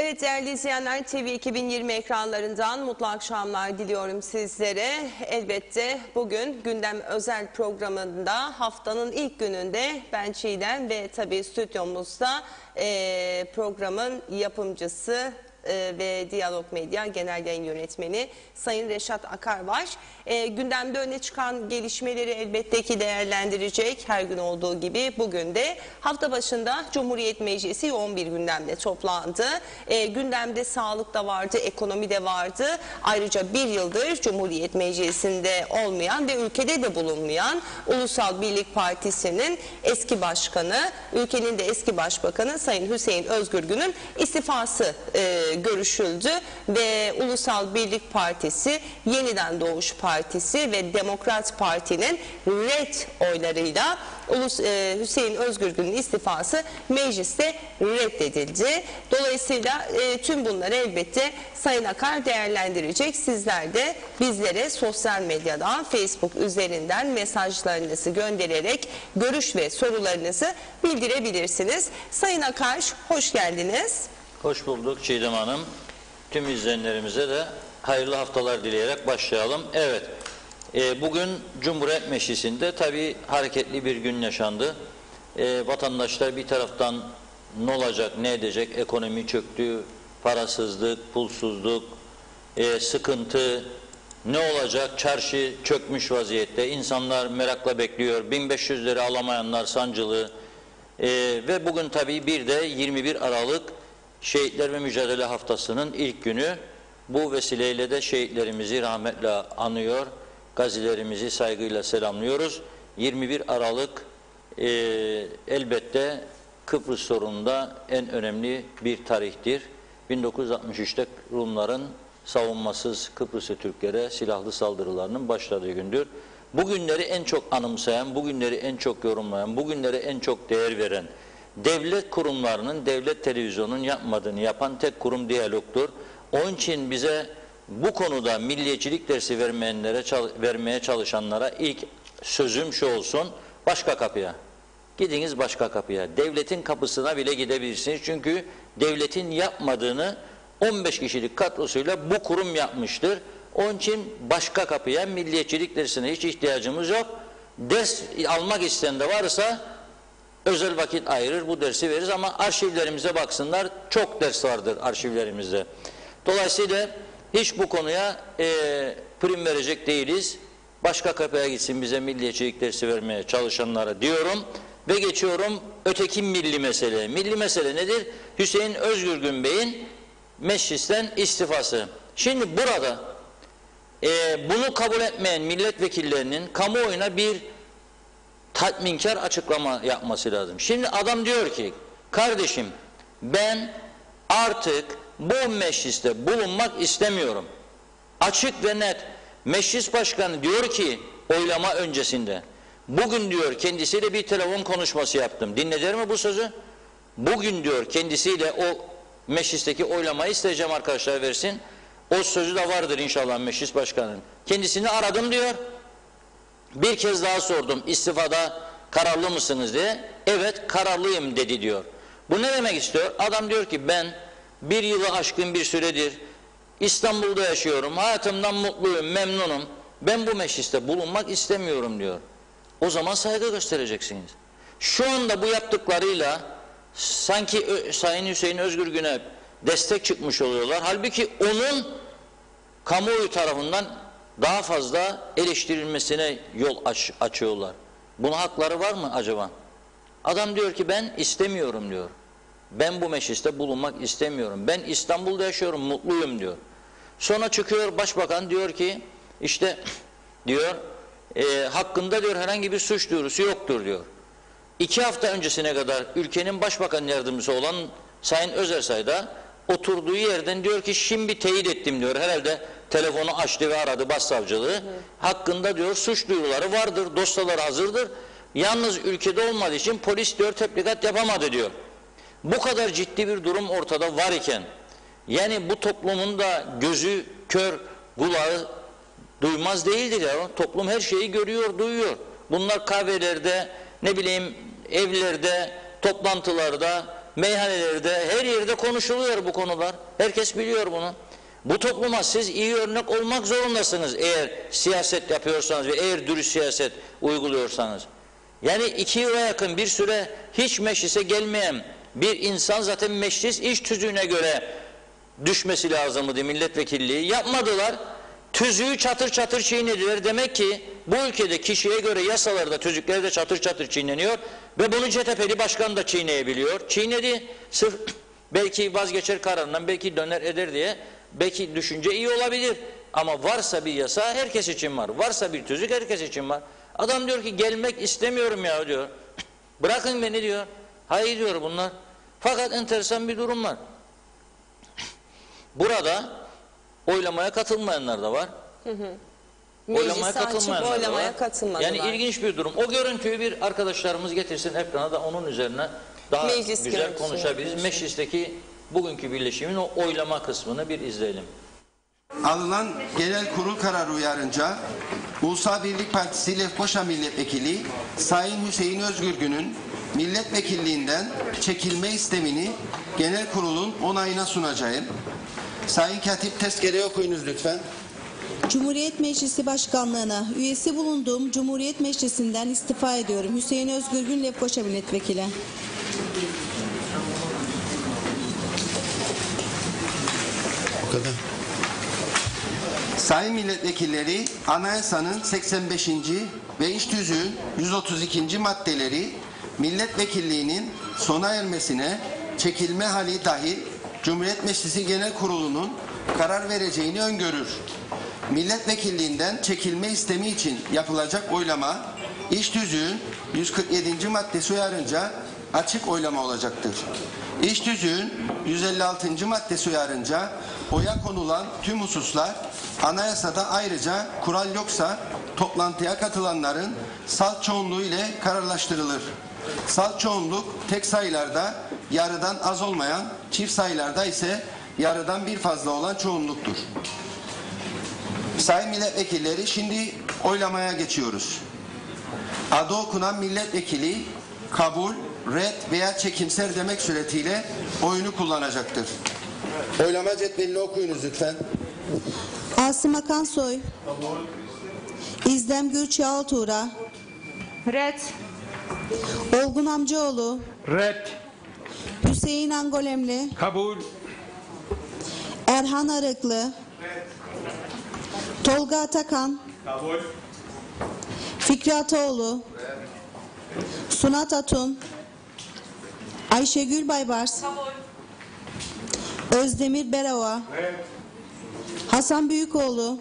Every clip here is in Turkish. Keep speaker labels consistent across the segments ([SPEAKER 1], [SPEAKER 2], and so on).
[SPEAKER 1] Evet değerli izleyenler, TV 2020 ekranlarından mutlu akşamlar diliyorum sizlere. Elbette bugün gündem özel programında haftanın ilk gününde ben Çiğdem ve tabii stüdyomuzda programın yapımcısı ve Diyalog Medya Genel Yayın Yönetmeni Sayın Reşat Akar var. Gündemde öne çıkan gelişmeleri elbette ki değerlendirecek, her gün olduğu gibi bugün de hafta başında Cumhuriyet Meclisi yoğun bir gündemle toplandı. Gündemde sağlık da vardı, ekonomi de vardı. Ayrıca bir yıldır Cumhuriyet Meclisi'nde olmayan ve ülkede de bulunmayan Ulusal Birlik Partisi'nin eski başkanı, ülkenin de eski başbakanı Sayın Hüseyin Özgürgün'ün istifası görüşüldü ve Ulusal Birlik Partisi, Yeniden Doğuş Partisi ve Demokrat Parti'nin red oylarıyla Hüseyin Özgürgün'ün istifası mecliste reddedildi. Dolayısıyla tüm bunları elbette Sayın Akar değerlendirecek. Sizler de bizlere sosyal medyadan, Facebook üzerinden mesajlarınızı göndererek görüş ve sorularınızı bildirebilirsiniz. Sayın Akar, hoş geldiniz.
[SPEAKER 2] Hoş bulduk Çiğdem Hanım. Tüm izleyenlerimize de hayırlı haftalar dileyerek başlayalım. Evet, bugün Cumhuriyet Meclisi'nde tabii hareketli bir gün yaşandı. Vatandaşlar bir taraftan ne olacak, ne edecek, ekonomi çöktü, parasızlık, pulsuzluk, sıkıntı, ne olacak, çarşı çökmüş vaziyette, insanlar merakla bekliyor, 1500 lira alamayanlar sancılı ve bugün tabii bir de 21 Aralık Şehitler ve Mücadele Haftası'nın ilk günü. Bu vesileyle de şehitlerimizi rahmetle anıyor, gazilerimizi saygıyla selamlıyoruz. 21 Aralık elbette Kıbrıs sorununda en önemli bir tarihtir. 1963'te Rumların savunmasız Kıbrıs'ı Türklere silahlı saldırılarının başladığı gündür. Bugünleri en çok anımsayan, bugünleri en çok yorumlayan, bugünleri en çok değer veren, devlet kurumlarının, devlet televizyonunun yapmadığını yapan tek kurum Diyalog'dur. Onun için bize bu konuda milliyetçilik dersi vermeye çalışanlara ilk sözüm şu olsun: başka kapıya. Gidiniz başka kapıya. Devletin kapısına bile gidebilirsiniz. Çünkü devletin yapmadığını 15 kişilik kadrosuyla bu kurum yapmıştır. Onun için başka kapıya, milliyetçilik dersine hiç ihtiyacımız yok. Ders almak isteyen de varsa özel vakit ayırır, bu dersi veririz, ama arşivlerimize baksınlar, çok ders vardır arşivlerimizde. Dolayısıyla hiç bu konuya prim verecek değiliz. Başka kapıya gitsin bize milliyetçilik dersi vermeye çalışanlara diyorum ve geçiyorum öteki milli mesele. Milli mesele nedir? Hüseyin Özgürgün Bey'in meclisten istifası. Şimdi burada bunu kabul etmeyen milletvekillerinin kamuoyuna bir tatminkar açıklama yapması lazım. Şimdi adam diyor ki, kardeşim ben artık bu mecliste bulunmak istemiyorum. Açık ve net. Meclis başkanı diyor ki oylama öncesinde, bugün diyor kendisiyle bir telefon konuşması yaptım. Dinlediler mi bu sözü? Bugün diyor kendisiyle o meclisteki oylamayı isteyeceğim, arkadaşlar versin. O sözü de vardır inşallah meclis başkanının. Kendisini aradım diyor. Bir kez daha sordum, istifada kararlı mısınız diye. Evet kararlıyım dedi diyor. Bu ne demek istiyor? Adam diyor ki ben bir yılı aşkın bir süredir İstanbul'da yaşıyorum, hayatımdan mutluyum, memnunum. Ben bu mecliste bulunmak istemiyorum diyor. O zaman saygı göstereceksiniz. Şu anda bu yaptıklarıyla sanki Sayın Hüseyin Özgürgün'e destek çıkmış oluyorlar. Halbuki onun kamuoyu tarafından daha fazla eleştirilmesine yol açıyorlar. Buna hakları var mı acaba? Adam diyor ki ben istemiyorum diyor. Ben bu mecliste bulunmak istemiyorum. Ben İstanbul'da yaşıyorum, mutluyum diyor. Sonra çıkıyor başbakan diyor ki işte diyor hakkında diyor herhangi bir suç duyurusu yoktur diyor. 2 hafta öncesine kadar ülkenin başbakan yardımcısı olan Sayın Özersay da oturduğu yerden diyor ki şimdi teyit ettim diyor. Herhalde telefonu açtı ve aradı başsavcılığı. Hakkında diyor suç duyuruları vardır, dosyaları hazırdır. Yalnız ülkede olmadığı için polis diyor tebligat yapamadı diyor. Bu kadar ciddi bir durum ortada var iken, yani bu toplumun da gözü kör, kulağı duymaz değildir ya. Toplum her şeyi görüyor, duyuyor. Bunlar kahvelerde, ne bileyim evlerde, toplantılarda, meyhanelerde, her yerde konuşuluyor bu konular. Herkes biliyor bunu. Bu topluma siz iyi örnek olmak zorundasınız eğer siyaset yapıyorsanız ve eğer dürüst siyaset uyguluyorsanız. Yani 2 yıla yakın bir süre hiç meclise gelmeyen bir insan zaten meclis iş tüzüğüne göre düşmesi lazımdı, milletvekilliği. Yapmadılar. Tüzüğü çatır çatır çiğnediler. Demek ki bu ülkede kişiye göre yasalarda, tüzükleri de çatır çatır çiğneniyor ve bunu CTP'li başkan da çiğneyebiliyor. Çiğnedi. Sırf belki vazgeçer kararından, belki döner eder diye, belki düşünce iyi olabilir. Ama varsa bir yasa herkes için var. Varsa bir tüzük herkes için var. Adam diyor ki gelmek istemiyorum ya diyor. Bırakın beni diyor. Hayır diyor bunlar. Fakat enteresan bir durum var. Burada oylamaya katılmayanlar da var.
[SPEAKER 1] Meclise açıp oylamaya katılmadılar.
[SPEAKER 2] Yani ilginç bir durum. O görüntüyü bir arkadaşlarımız getirsin ekrana da onun üzerine daha
[SPEAKER 1] Meclis
[SPEAKER 2] güzel konuşabiliriz. Meclisteki bugünkü birleşimin o oylama kısmını bir izleyelim.
[SPEAKER 3] Alınan genel kurul kararı uyarınca Ulusal Birlik Partisi Lefkoşa Milletvekili Sayın Hüseyin Özgürgün'ün milletvekilliğinden çekilme istemini genel kurulun onayına sunacağım. Sayın Katip tezkereyi okuyunuz lütfen.
[SPEAKER 4] Cumhuriyet Meclisi Başkanlığı'na üyesi bulunduğum Cumhuriyet Meclisi'nden istifa ediyorum. Hüseyin Özgürgün Lefkoşa Milletvekili.
[SPEAKER 3] O kadar. Sayın milletvekilleri, Anayasanın 85. ve İş Tüzüğü'nün 132. maddeleri milletvekilliğinin sona ermesine çekilme hali dahil Cumhuriyet Meclisi Genel Kurulu'nun karar vereceğini öngörür. Milletvekilliğinden çekilme istemi için yapılacak oylama, İş Tüzüğü'nün 147. maddesi uyarınca açık oylama olacaktır. İş Tüzüğü'nün 156. maddesi uyarınca oya konulan tüm hususlar anayasada ayrıca kural yoksa toplantıya katılanların salt çoğunluğu ile kararlaştırılır. Salt çoğunluk tek sayılarda yarıdan az olmayan, çift sayılarda ise yarıdan bir fazla olan çoğunluktur. Sayın milletvekilleri, şimdi oylamaya geçiyoruz. Adı okunan milletvekili kabul, red veya çekimser demek suretiyle oyunu kullanacaktır. Oylama cetvelini okuyunuz lütfen.
[SPEAKER 4] Asım Akansoy. İzdem Gürçay Altuğra.
[SPEAKER 5] Red.
[SPEAKER 4] Olgun Amcaoğlu.
[SPEAKER 5] Red.
[SPEAKER 4] Hüseyin Angolemli.
[SPEAKER 5] Kabul.
[SPEAKER 4] Erhan Arıklı. Tolga Atakan.
[SPEAKER 5] Kabul.
[SPEAKER 4] Fikri Ataoğlu. Sunat Atun. Ayşegül Baybars. Özdemir Berova. Hasan Büyükoğlu.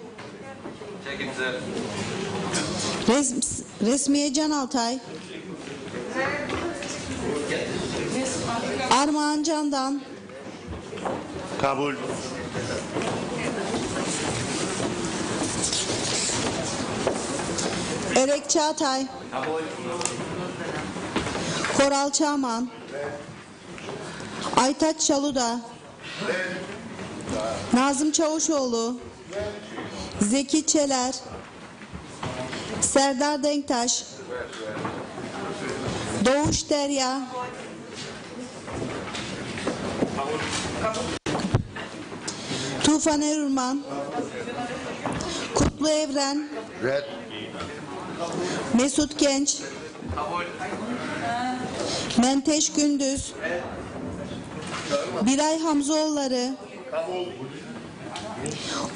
[SPEAKER 4] Resmiye Can Altay. Armağan Candan.
[SPEAKER 5] Kabul.
[SPEAKER 4] Örek Çağatay.
[SPEAKER 5] Kabul.
[SPEAKER 4] Koral Çağman. Aytaç Çaluda. Nazım Çavuşoğlu. Zeki Çeler. Serdar Denktaş. Doğuş Derya. Tufan Erurman. Kutlu Evren.
[SPEAKER 3] Red.
[SPEAKER 4] Mesut Genç. Menteş Gündüz. Biray Hamzoğulları.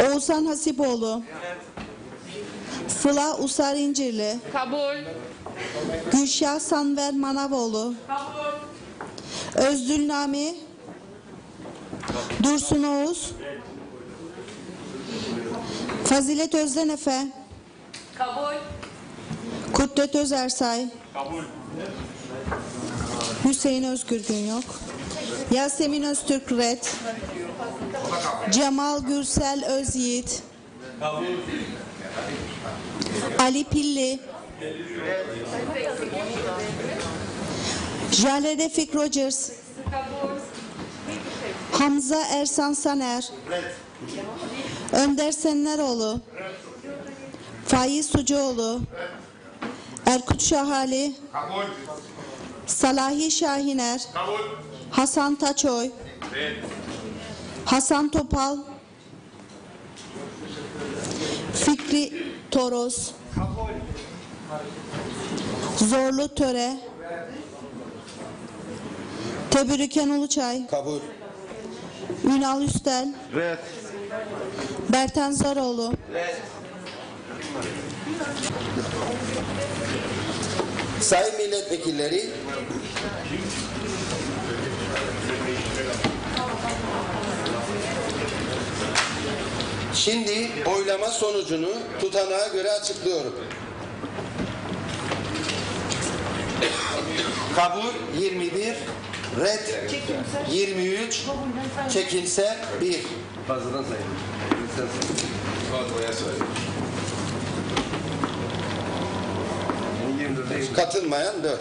[SPEAKER 4] Oğuzhan Hasipoğlu. Sıla Usar İncirli.
[SPEAKER 5] Kabul.
[SPEAKER 4] Gülşah Sanver Manavoğlu. Özdül Nami. Dursun Oğuz. Fazilet Özdenefe.
[SPEAKER 5] Kabul.
[SPEAKER 4] Kudret Özersay.
[SPEAKER 5] Kabul.
[SPEAKER 4] Hüseyin Özgürgün yok. Yasemin Öztürk red. Cemal Gürsel Özyiğit.
[SPEAKER 5] Kabul.
[SPEAKER 4] Ali Pilli. Jale Refik Rogers. Hamza Ersan Saner. Önder Senleroğlu. Faiz Sucuoğlu. Erkut Şahali.
[SPEAKER 5] Kabul.
[SPEAKER 4] Salahi Şahiner.
[SPEAKER 5] Kabul.
[SPEAKER 4] Hasan Taçoy, Hasan Topal, Fikri Toros, Zorlu Töre, Tebürüken Uluçay,
[SPEAKER 3] Kabul.
[SPEAKER 4] Ünal Üstel,
[SPEAKER 5] Red.
[SPEAKER 4] Bertan Zaroğlu,
[SPEAKER 3] Sayın milletvekilleri, şimdi oylama sonucunu tutanağa göre açıklıyorum. Kabul 21, red 23, çekimser 1.
[SPEAKER 6] Fazladan sayın.
[SPEAKER 3] Katılmayan 4.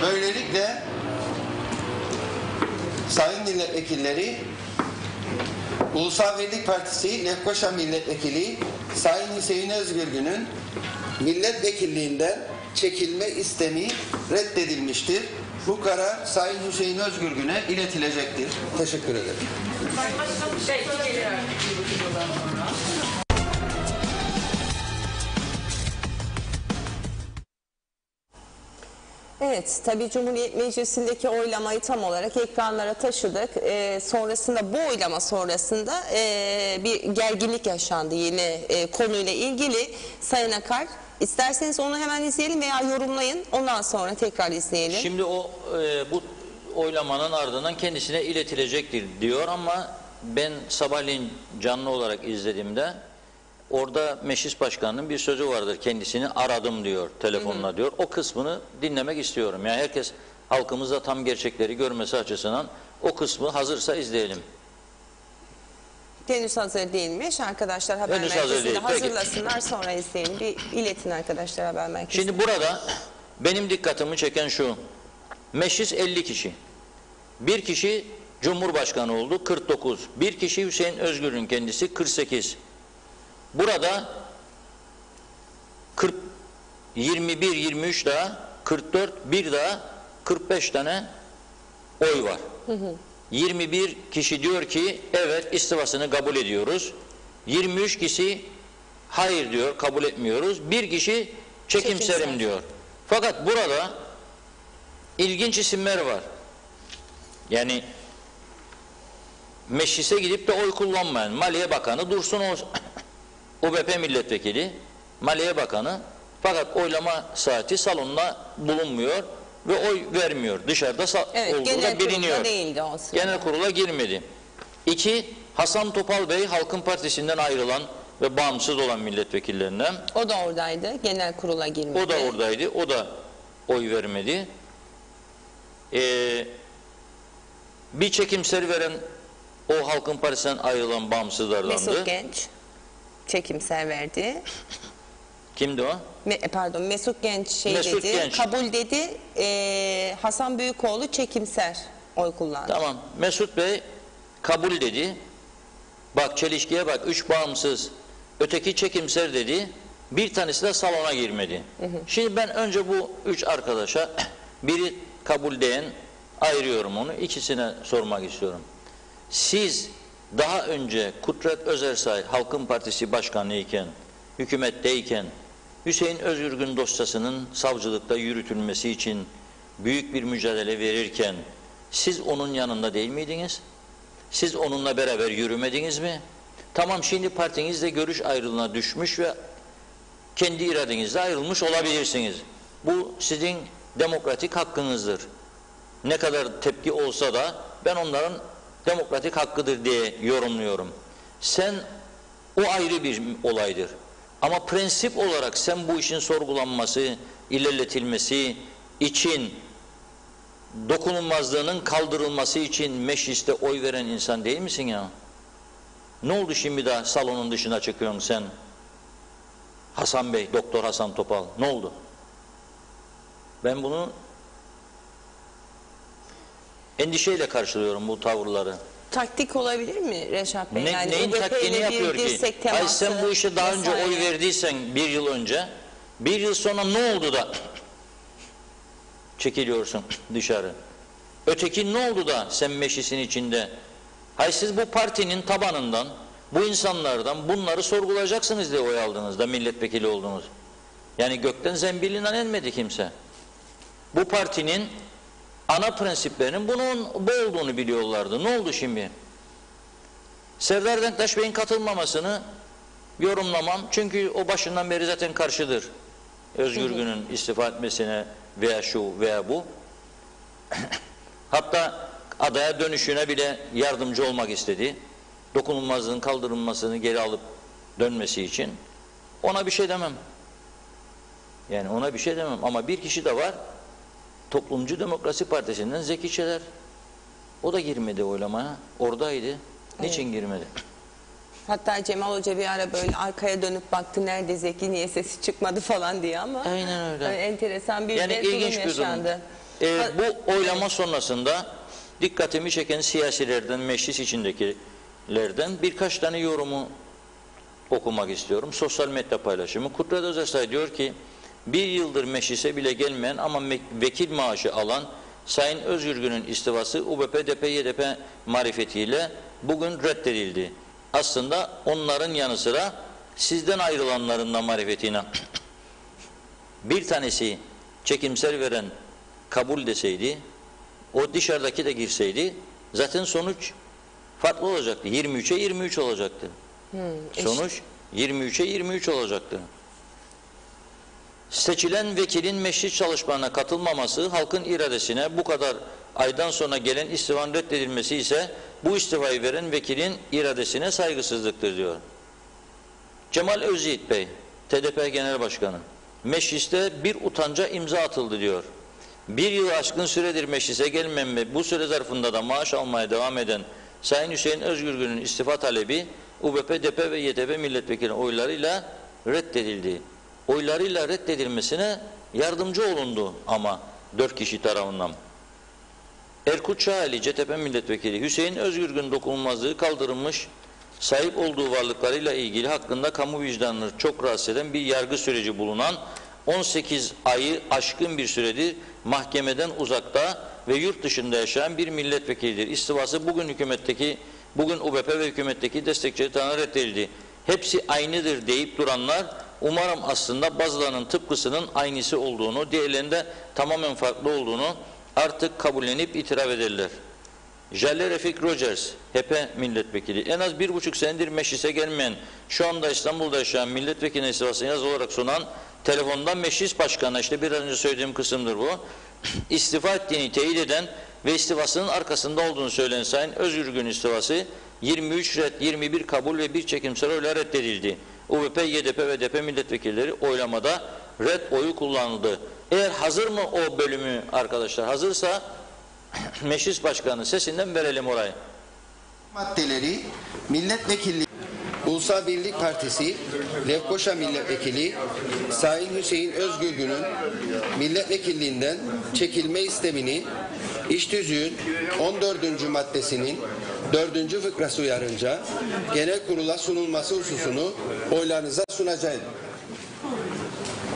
[SPEAKER 3] Böylelikle sayın milletvekilleri, Ulusal Birlik Partisi Lefkoşa Milletvekili Sayın Hüseyin Özgürgün'ün milletvekilliğinden çekilme istemi reddedilmiştir. Bu karar Sayın Hüseyin Özgürgün'e iletilecektir. Teşekkür ederim.
[SPEAKER 1] Evet, tabii Cumhuriyet Meclisi'ndeki oylamayı tam olarak ekranlara taşıdık. Sonrasında, bu oylama sonrasında bir gerginlik yaşandı yine konuyla ilgili. Sayın Akar, isterseniz onu hemen izleyelim veya yorumlayın, ondan sonra tekrar izleyelim.
[SPEAKER 2] Şimdi bu oylamanın ardından kendisine iletilecektir diyor ama ben sabahleyin canlı olarak izlediğimde orada meclis başkanının bir sözü vardır. Kendisini aradım diyor telefonla diyor. O kısmını dinlemek istiyorum. Yani herkes, halkımız da tam gerçekleri görmesi açısından o kısmı hazırsa izleyelim.
[SPEAKER 1] Henüz hazır değilmiş. Arkadaşlar haber
[SPEAKER 2] Henüz hazır
[SPEAKER 1] merkezinde
[SPEAKER 2] değil. Peki.
[SPEAKER 1] hazırlasınlar, sonra izleyelim. Bir iletin arkadaşlar haber merkezine.
[SPEAKER 2] Şimdi burada benim dikkatimi çeken şu. Meclis 50 kişi. Bir kişi Cumhurbaşkanı oldu, 49. Bir kişi Hüseyin Özgür'ün kendisi, 48. Burada 21, 23 daha, 44, bir daha 45 tane oy var. 21 kişi diyor ki evet, istifasını kabul ediyoruz. 23 kişi hayır diyor, kabul etmiyoruz. Bir kişi çekimserim diyor. Fakat burada ilginç isimler var. Yani meclise gidip de oy kullanmayan Maliye Bakanı Dursun UBP milletvekili, Maliye Bakanı, fakat oylama saati salonda bulunmuyor ve oy vermiyor. Dışarıda
[SPEAKER 1] evet,
[SPEAKER 2] olduğu da biliniyor.
[SPEAKER 1] Değildi o sırada.
[SPEAKER 2] Genel kurula girmedi. 2. Hasan Topal Bey, Halkın Partisi'nden ayrılan ve bağımsız olan milletvekillerinden.
[SPEAKER 1] O da oradaydı. Genel kurula girmedi.
[SPEAKER 2] O da oradaydı. O da oy vermedi. Bir çekimser veren o Halkın Partisi'nden ayrılan bağımsızlardandı.
[SPEAKER 1] Mesut Genç çekimser verdi.
[SPEAKER 2] Kimdi o?
[SPEAKER 1] Pardon, Mesut Genç
[SPEAKER 2] Mesut
[SPEAKER 1] dedi,
[SPEAKER 2] Genç.
[SPEAKER 1] kabul dedi. Hasan Büyükoğlu çekimser oy kullandı.
[SPEAKER 2] Tamam. Mesut Bey kabul dedi. Bak çelişkiye bak. 3 bağımsız. Öteki çekimser dedi. Bir tanesi de salona girmedi. Şimdi ben önce bu 3 arkadaşa, biri kabul diyen, ayırıyorum onu. İkisine sormak istiyorum. Siz daha önce Kudret Özersay Halkın Partisi Başkanı iken, hükümetteyken, Hüseyin Özgürgün dosyasının savcılıkta yürütülmesi için büyük bir mücadele verirken siz onun yanında değil miydiniz? Siz onunla beraber yürümediniz mi? Tamam, şimdi partinizle görüş ayrılığına düşmüş ve kendi iradenizle ayrılmış olabilirsiniz. Bu sizin demokratik hakkınızdır. Ne kadar tepki olsa da ben onların demokratik hakkıdır diye yorumluyorum. O ayrı bir olaydır. Ama prensip olarak sen bu işin sorgulanması, ilerletilmesi için, dokunulmazlığının kaldırılması için mecliste oy veren insan değil misin ya? Ne oldu şimdi daha salonun dışına çıkıyorsun sen? Hasan Bey, Doktor Hasan Topal, ne oldu? Ben bunu endişeyle karşılıyorum, bu tavırları.
[SPEAKER 1] taktik olabilir mi Reşat Bey? Yani
[SPEAKER 2] Neyin
[SPEAKER 1] UBP
[SPEAKER 2] taktiğini
[SPEAKER 1] ile
[SPEAKER 2] yapıyor
[SPEAKER 1] bir
[SPEAKER 2] ki?
[SPEAKER 1] dirsek
[SPEAKER 2] Ay
[SPEAKER 1] teması
[SPEAKER 2] sen bu işe daha önce
[SPEAKER 1] vesaire.
[SPEAKER 2] oy verdiysen bir yıl önce, bir yıl sonra ne oldu da çekiliyorsun dışarı? Öteki ne oldu da sen meclisin içinde? Hay siz bu partinin tabanından, bu insanlardan bunları sorgulayacaksınız diye oy aldığınızda milletvekili oldunuz. Yani gökten zembilinden inmedi kimse. Bu partinin ana prensiplerinin bu olduğunu biliyorlardı. Ne oldu şimdi? Serdar Denktaş Bey'in katılmamasını yorumlamam. Çünkü o başından beri zaten karşıdır. Özgür Gün'ün istifa etmesine veya şu veya bu. Hatta adaya dönüşüne bile yardımcı olmak istedi. Dokunulmazlığın kaldırılmasını geri alıp dönmesi için. Ona bir şey demem. Yani ona bir şey demem. Ama bir kişi de var. Toplumcu Demokrasi Partisi'nden Zeki Çeler. O da girmedi oylamaya. Oradaydı. Niçin girmedi?
[SPEAKER 1] Hatta Cemal Hoca bir ara böyle arkaya dönüp baktı, nerede Zeki, niye sesi çıkmadı falan diye, ama
[SPEAKER 2] Aynen öyle.
[SPEAKER 1] enteresan bir
[SPEAKER 2] Yani
[SPEAKER 1] de
[SPEAKER 2] ilginç
[SPEAKER 1] durum
[SPEAKER 2] bir durum.
[SPEAKER 1] yaşandı.
[SPEAKER 2] Bu oylama sonrasında dikkatimi çeken siyasilerden, meclis içindekilerden birkaç tane yorumu okumak istiyorum. Sosyal medya paylaşımı. Kudret Özesay diyor ki, bir yıldır meclise bile gelmeyen ama vekil maaşı alan Sayın Özgür Gün'ün istifası UBP-DP-YDP marifetiyle bugün reddedildi. Aslında onların yanı sıra sizden ayrılanların da marifetine bir tanesi çekimser veren kabul deseydi, o dışarıdaki de girseydi zaten sonuç farklı olacaktı. 23'e 23 olacaktı. Sonuç 23'e 23 olacaktı. Seçilen vekilin meclis çalışmalarına katılmaması, halkın iradesine bu kadar aydan sonra gelen istifanın reddedilmesi ise bu istifayı veren vekilin iradesine saygısızlıktır diyor. Cemal Özyiğit Bey, TDP Genel Başkanı, mecliste bir utanca imza atıldı diyor. Bir yıl aşkın süredir meclise gelmeyen ve bu süre zarfında da maaş almaya devam eden Sayın Hüseyin Özgür Gün'ün istifa talebi UBP, DP ve YDP milletvekili oylarıyla reddedildi. Oylarıyla reddedilmesine yardımcı olundu ama 4 kişi tarafından. Erkut Şahali, CTP milletvekili, Hüseyin Özgür Gün dokunulmazlığı kaldırılmış, sahip olduğu varlıklarıyla ilgili hakkında kamu vicdanını çok rahatsız eden bir yargı süreci bulunan 18 ayı aşkın bir süredir mahkemeden uzakta ve yurt dışında yaşayan bir milletvekilidir. İstifası bugün UBP ve hükümetteki destekçileri tarafından reddedildi. Hepsi aynıdır deyip duranlar umarım aslında bazılarının tıpkısının aynısı olduğunu, diğerlerinde tamamen farklı olduğunu artık kabullenip itiraf ederler. Jale Refik Rogers, HP milletvekili, en az 1,5 senedir meclise gelmeyen, şu anda İstanbul'da yaşayan milletvekili istifasını yazılı olarak sunan, telefondan meclis başkanına, işte biraz önce söylediğim kısımdır bu, istifa ettiğini teyit eden ve istifasının arkasında olduğunu söyleyen Sayın Özgür Gün istifası 23 red, 21 kabul ve 1 çekimsel oyla reddedildi. UBP, YDP ve DP milletvekilleri oylamada red oyu kullanıldı. Eğer hazır mı o bölümü arkadaşlar? Hazırsa meclis başkanı sesinden verelim orayı.
[SPEAKER 3] Maddeleri milletvekilliği Ulusal Birlik Partisi Lefkoşa Milletvekili Sayın Hüseyin Özgür Gün'ün milletvekilliğinden çekilme istemini İş Tüzüğü'nün 14. maddesinin 4. fıkrası uyarınca genel kurula sunulması hususunu oylarınıza sunacağım.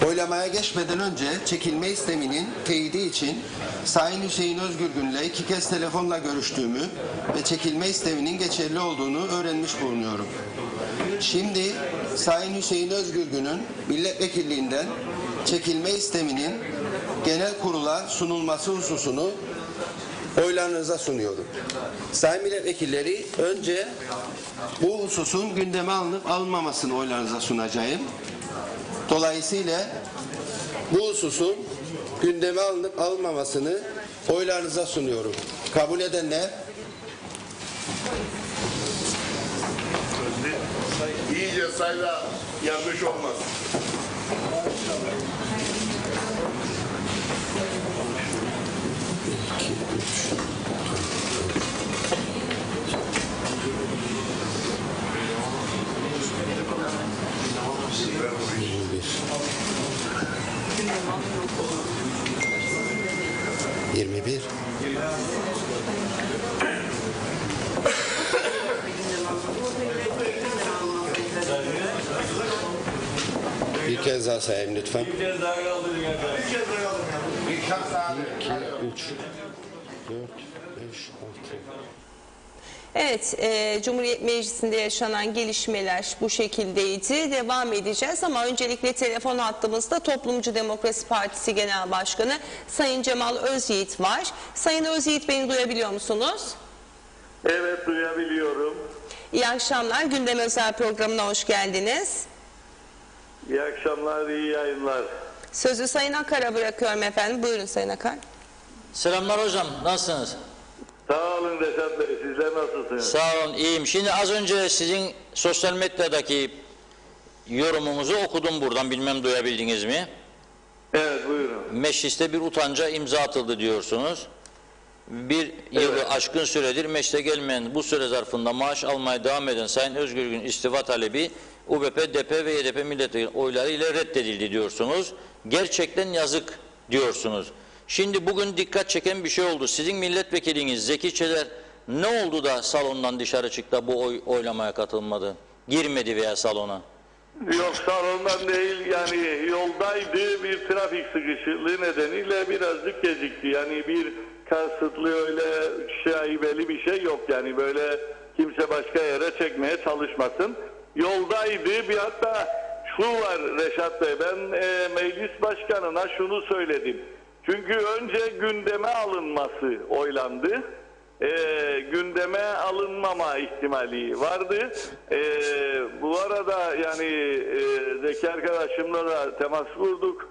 [SPEAKER 3] Oylamaya geçmeden önce çekilme isteminin teyidi için Sayın Hüseyin Özgür Gün'le 2 kez telefonla görüştüğümü ve çekilme isteminin geçerli olduğunu öğrenmiş bulunuyorum. Şimdi Sayın Hüseyin Özgür Gün'ün milletvekilliğinden çekilme isteminin genel kurula sunulması hususunu oylarınıza sunuyorum. Sayın milletvekilleri, önce bu hususun gündeme alınıp alınmamasını oylarınıza sunacağım. Dolayısıyla bu hususun gündeme alınıp alınmamasını oylarınıza sunuyorum. Kabul edenler,
[SPEAKER 5] İyice sayla yanlış olmaz.
[SPEAKER 3] Bir kez daha sayayım lütfen.
[SPEAKER 5] Bir kez daha kaldırın efendim. Bir kez daha kaldırın. Bir şans daha.
[SPEAKER 3] 2, 3, 4, 5, 6.
[SPEAKER 1] Evet, Cumhuriyet Meclisi'nde yaşanan gelişmeler bu şekildeydi. Devam edeceğiz ama öncelikle telefon hattımızda Toplumcu Demokrasi Partisi Genel Başkanı Sayın Cemal Özyiğit var. Sayın Özyiğit, beni duyabiliyor musunuz?
[SPEAKER 5] Evet, duyabiliyorum.
[SPEAKER 1] İyi akşamlar. Gündem Özel programına hoş geldiniz.
[SPEAKER 5] İyi akşamlar, iyi yayınlar.
[SPEAKER 1] Sözü Sayın Akar'a bırakıyorum efendim. Buyurun Sayın Akar.
[SPEAKER 2] Selamlar hocam, nasılsınız?
[SPEAKER 5] Sağ olun Reşat Bey, sizler nasılsınız?
[SPEAKER 2] Sağ olun, iyiyim. Şimdi az önce sizin sosyal medyadaki yorumunuzu okudum buradan, bilmem duyabildiniz mi?
[SPEAKER 5] Evet, buyurun.
[SPEAKER 2] Mecliste bir utanca imza atıldı diyorsunuz. Bir yılı aşkın süredir meclise gelmeyen, bu süre zarfında maaş almaya devam eden Sayın Özgürgün istifa talebi UBP, DP ve YDP milletvekili oylarıyla reddedildi diyorsunuz. Gerçekten yazık diyorsunuz. Şimdi bugün dikkat çeken bir şey oldu. Sizin milletvekiliniz Zeki Çeler ne oldu da salondan dışarı çıktı, bu oylamaya katılmadı? Girmedi veya salona?
[SPEAKER 5] Yok, salondan değil, yani yoldaydı, bir trafik sıkışıklığı nedeniyle birazcık gecikti. Yani bir kasıtlı öyle şaibeli bir şey yok, yani böyle kimse başka yere çekmeye çalışmasın. Yoldaydı. Bir hatta şu var Reşat Bey, ben meclis başkanına şunu söyledim. Çünkü önce gündeme alınması oylandı. Gündeme alınmama ihtimali vardı. Bu arada yani Zeki arkadaşımla da temas kurduk.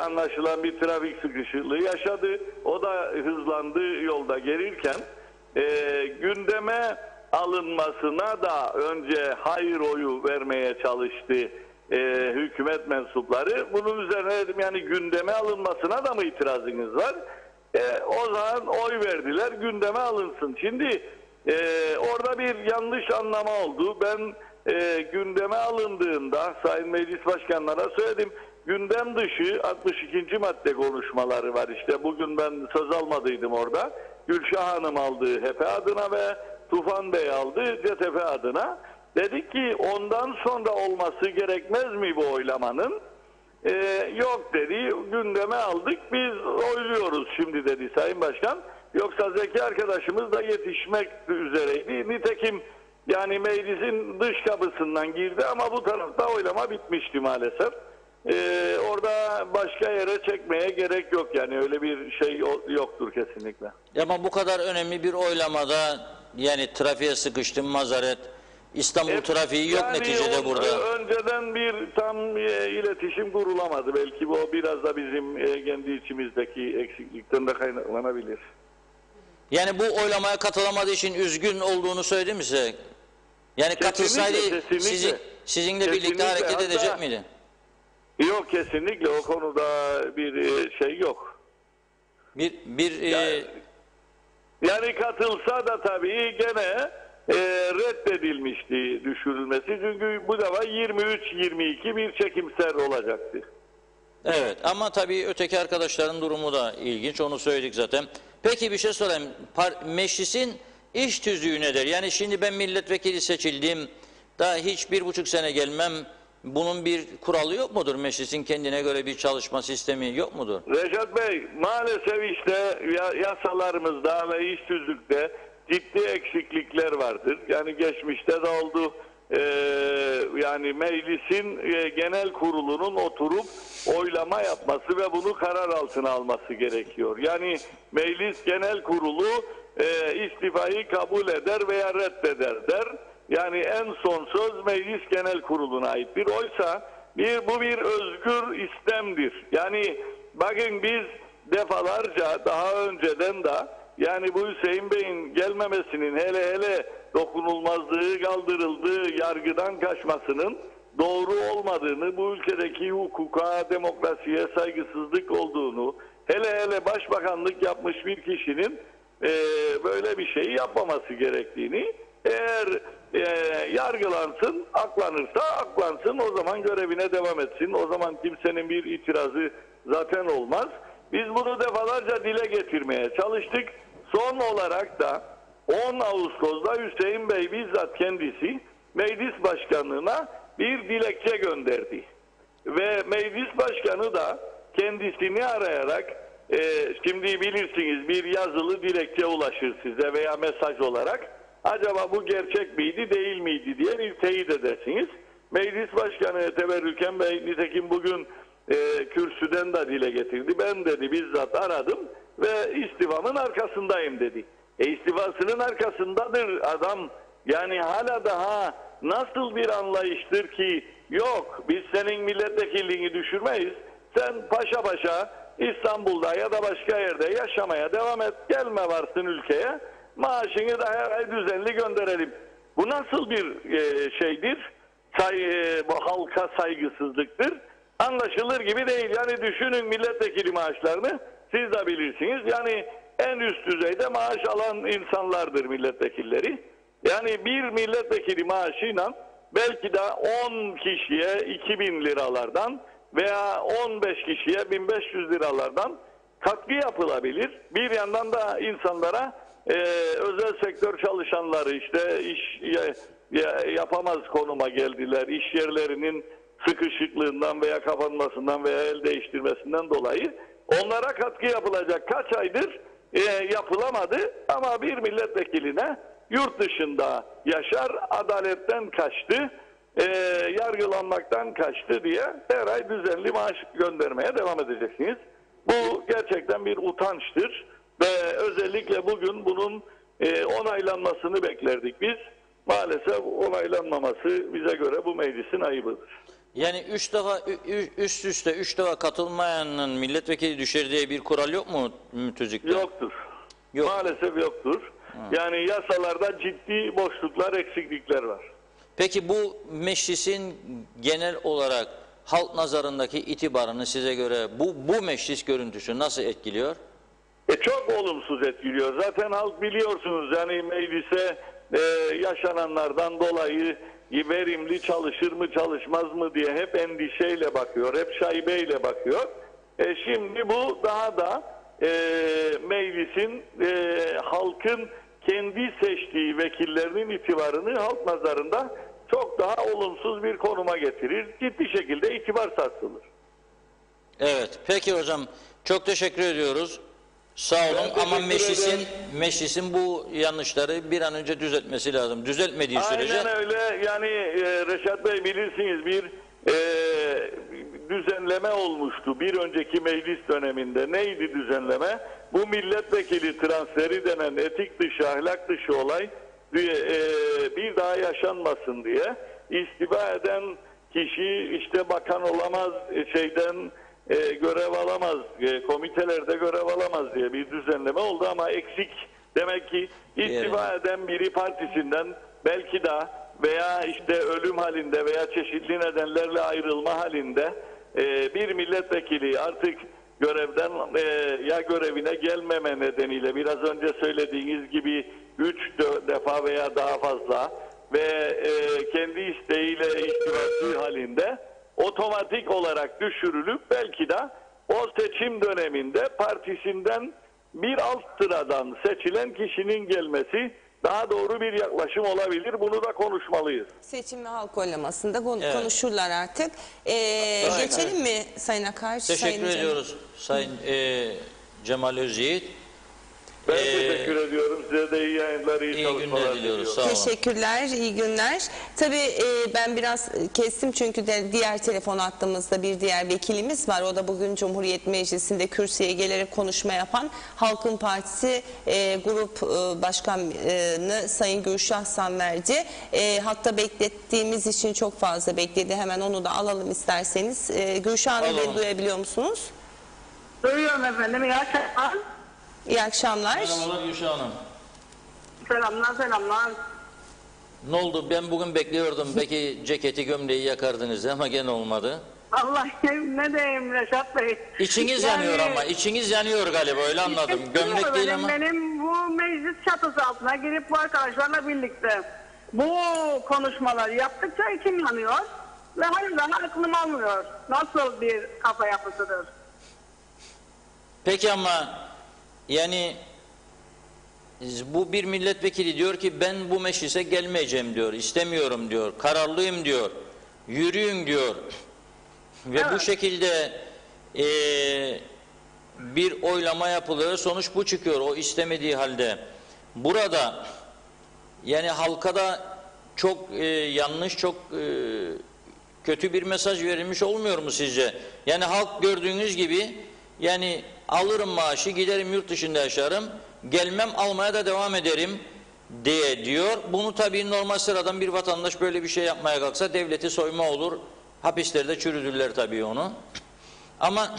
[SPEAKER 5] Anlaşılan bir trafik sıkışıklığı yaşadı. O da hızlandı yolda gelirken. Gündeme alınmasına da önce hayır oyu vermeye çalıştı hükümet mensupları. Bunun üzerine dedim, yani gündeme alınmasına da mı itirazınız var? O zaman oy verdiler, gündeme alınsın. Şimdi orada bir yanlış anlama oldu. Ben gündeme alındığında Sayın Meclis Başkanlara söyledim. Gündem dışı 62. madde konuşmaları var. İşte bugün ben söz almadıydım orada. Gülşah Hanım aldı HDP adına ve Tufan Bey aldı CTP adına. Dedik ki ondan sonra olması gerekmez mi bu oylamanın? Yok dedi, gündeme aldık, biz oyluyoruz şimdi dedi Sayın Başkan. Yoksa Zeki arkadaşımız da yetişmek üzereydi. Nitekim yani meclisin dış kapısından girdi ama bu tarafta oylama bitmişti maalesef. Orada başka yere çekmeye gerek yok, yani öyle bir şey yoktur kesinlikle.
[SPEAKER 2] Ama bu kadar önemli bir oylamada yani trafiğe sıkıştım, mazaret, İstanbul trafiği yok yani neticede burada.
[SPEAKER 5] Önceden bir tam iletişim kurulamadı. Belki bu biraz da bizim kendi içimizdeki eksiklikten de kaynaklanabilir.
[SPEAKER 2] Yani bu oylamaya katılamadığı için üzgün olduğunu söyledi mi size? Yani katılsaydı sizinle birlikte hareket edecek miydi? Yok,
[SPEAKER 5] kesinlikle o konuda bir şey yok. Yani katılsa da tabii gene reddedilmişti düşürülmesi. Çünkü bu defa 23-22 bir çekimser olacaktı.
[SPEAKER 2] Evet, ama tabii öteki arkadaşların durumu da ilginç, onu söyledik zaten. Peki bir şey sorayım. Meclisin iş tüzüğü nedir? Yani şimdi ben milletvekili seçildim, daha hiç 1,5 sene gelmem. Bunun bir kuralı yok mudur? Meclisin kendine göre bir çalışma sistemi yok mudur? Reşat
[SPEAKER 5] Bey, maalesef işte yasalarımızda ve iş tüzükte ciddi eksiklikler vardır. Yani geçmişte de oldu. Yani meclisin genel kurulunun oturup oylama yapması ve bunu karar altına alması gerekiyor. Yani meclis genel kurulu istifayı kabul eder veya reddeder der. Yani en son söz meclis genel kuruluna aittir. Oysa bu bir özgür istemdir. Yani bakın biz defalarca daha önceden de yani bu Hüseyin Bey'in gelmemesinin hele dokunulmazlığı kaldırıldığı yargıdan kaçmasının doğru olmadığını, bu ülkedeki hukuka, demokrasiye saygısızlık olduğunu, hele başbakanlık yapmış bir kişinin böyle bir şeyi yapmaması gerektiğini, eğer yargılansın, aklanırsa aklansın, o zaman görevine devam etsin. O zaman kimsenin bir itirazı zaten olmaz. Biz bunu defalarca dile getirmeye çalıştık. Son olarak da 10 Ağustos'da Hüseyin Bey bizzat kendisi meclis başkanlığına bir dilekçe gönderdi. ve meclis başkanı da kendisini arayarak şimdi bilirsiniz bir yazılı dilekçe ulaşır size veya mesaj olarak. Acaba bu gerçek miydi değil miydi diye bir teyit edersiniz. Meclis Başkanı Teberrüken Bey nitekim bugün kürsüden de dile getirdi. Ben dedi bizzat aradım ve istifamın arkasındayım dedi. İstifasının arkasındadır adam. Yani hala daha nasıl bir anlayıştır ki yok biz senin milletvekilliğini düşürmeyiz. Sen paşa paşa İstanbul'da ya da başka yerde yaşamaya devam et. Gelme varsın ülkeye. Maaşını da her ay düzenli gönderelim. Bu nasıl bir şeydir? Bu halka saygısızlıktır. Anlaşılır gibi değil. Yani düşünün milletvekili maaşlarını siz de bilirsiniz. Yani en üst düzeyde maaş alan insanlardır milletvekilleri. Yani bir milletvekili maaşıyla belki de 10 kişiye 2000 liralardan veya 15 kişiye 1500 liralardan katkı yapılabilir. Bir yandan da insanlara özel sektör çalışanları işte iş yapamaz konuma geldiler. İş yerlerinin sıkışıklığından veya kapanmasından veya el değiştirmesinden dolayı onlara katkı yapılacak. Kaç aydır yapılamadı ama bir milletvekiline yurt dışında yaşar, adaletten kaçtı, yargılanmaktan kaçtı diye her ay düzenli maaş göndermeye devam edeceksiniz. Bu gerçekten bir utançtır ve özellikle bugün bunun onaylanmasını beklerdik biz. Maalesef onaylanmaması bize göre bu meclisin ayıbıdır.
[SPEAKER 2] Yani üst üste 3 defa katılmayanın milletvekili düşer diye bir kural yok mu tüzükte?
[SPEAKER 5] Yoktur.
[SPEAKER 2] Yok.
[SPEAKER 5] Maalesef yoktur. Yani yasalarda ciddi boşluklar, eksiklikler var.
[SPEAKER 2] Peki bu meclisin genel olarak halk nazarındaki itibarını size göre bu meclis görüntüsü nasıl etkiliyor?
[SPEAKER 5] Çok olumsuz etkiliyor. Zaten halk biliyorsunuz yani meclise yaşananlardan dolayı verimli çalışır mı çalışmaz mı diye hep endişeyle bakıyor, hep şaibeyle bakıyor. Şimdi bu daha da meclisin halkın kendi seçtiği vekillerinin itibarını halk nazarında çok daha olumsuz bir konuma getirir. Ciddi şekilde itibar sarsılır.
[SPEAKER 2] Evet. Peki hocam çok teşekkür ediyoruz. Sağ olun ama meclisin bu yanlışları bir an önce düzeltmesi lazım. Düzeltmediği sürece...
[SPEAKER 5] Aynen öyle. Yani Reşat Bey bilirsiniz bir düzenleme olmuştu bir önceki meclis döneminde. Neydi düzenleme? Bu milletvekili transferi denen etik dışı, ahlak dışı olay bir daha yaşanmasın diye istifa eden kişi işte bakan olamaz, görev alamaz, komitelerde görev alamaz diye bir düzenleme oldu ama eksik. Demek ki istifa eden biri partisinden belki de veya işte ölüm halinde veya çeşitli nedenlerle ayrılma halinde bir milletvekili artık görevden ya görevine gelmeme nedeniyle biraz önce söylediğiniz gibi 3 defa veya daha fazla ve kendi isteğiyle istifası halinde otomatik olarak düşürülüp belki de o seçim döneminde partisinden bir alt sıradan seçilen kişinin gelmesi daha doğru bir yaklaşım olabilir. Bunu da konuşmalıyız.
[SPEAKER 1] Seçim ve halk oylamasında konuşurlar artık. Geçelim mi Sayın Akar?
[SPEAKER 2] Teşekkür ediyoruz Sayın Cemal Özyiğit.
[SPEAKER 5] Ben teşekkür ediyorum. Size de iyi yayınlar, iyi çalışmalar
[SPEAKER 2] günler diliyoruz. Sağ olun.
[SPEAKER 1] Teşekkürler, iyi günler. Tabii ben biraz kestim çünkü diğer telefon hattımızda bir diğer vekilimiz var. O da bugün Cumhuriyet Meclisi'nde kürsüye gelerek konuşma yapan Halkın Partisi Grup Başkanı Sayın Gülşah Sanverci. Hatta beklettiğimiz için çok fazla bekledi. Hemen onu da alalım isterseniz. Gülşah Hanım beni duyabiliyor musunuz?
[SPEAKER 6] Duyuyorum efendim. İyi akşamlar.
[SPEAKER 1] İyi akşamlar.
[SPEAKER 2] Merhabalar Gülşah Hanım.
[SPEAKER 6] Selamlar.
[SPEAKER 2] Ne oldu? Ben bugün bekliyordum. Belki ceketi gömleği yakardınız ama gene olmadı.
[SPEAKER 6] Allah ne diyeyim Reşat Bey.
[SPEAKER 2] İçiniz yanıyor ama. İçiniz yanıyor galiba öyle anladım. Gömlek değil ama.
[SPEAKER 6] Benim bu meclis çatısı altına girip bu arkadaşlarla birlikte bu konuşmaları yaptıkça içim yanıyor. Ve hayır daha aklım almıyor. Nasıl bir kafa yapısıdır?
[SPEAKER 2] Peki ama yani bu bir milletvekili diyor ki ben bu meclise gelmeyeceğim diyor, istemiyorum diyor, kararlıyım diyor, yürüyün diyor. Ve bu şekilde bir oylama yapılıyor. Sonuç bu çıkıyor. O istemediği halde. Burada yani halka da çok yanlış, çok kötü bir mesaj verilmiş olmuyor mu sizce? Yani halk gördüğünüz gibi yani alırım maaşı, giderim yurt dışında yaşarım, gelmem almaya da devam ederim diyor. Bunu tabii normal sıradan bir vatandaş böyle bir şey yapmaya kalksa devleti soyma olur. Hapislerde çürüdürler tabii onu. Ama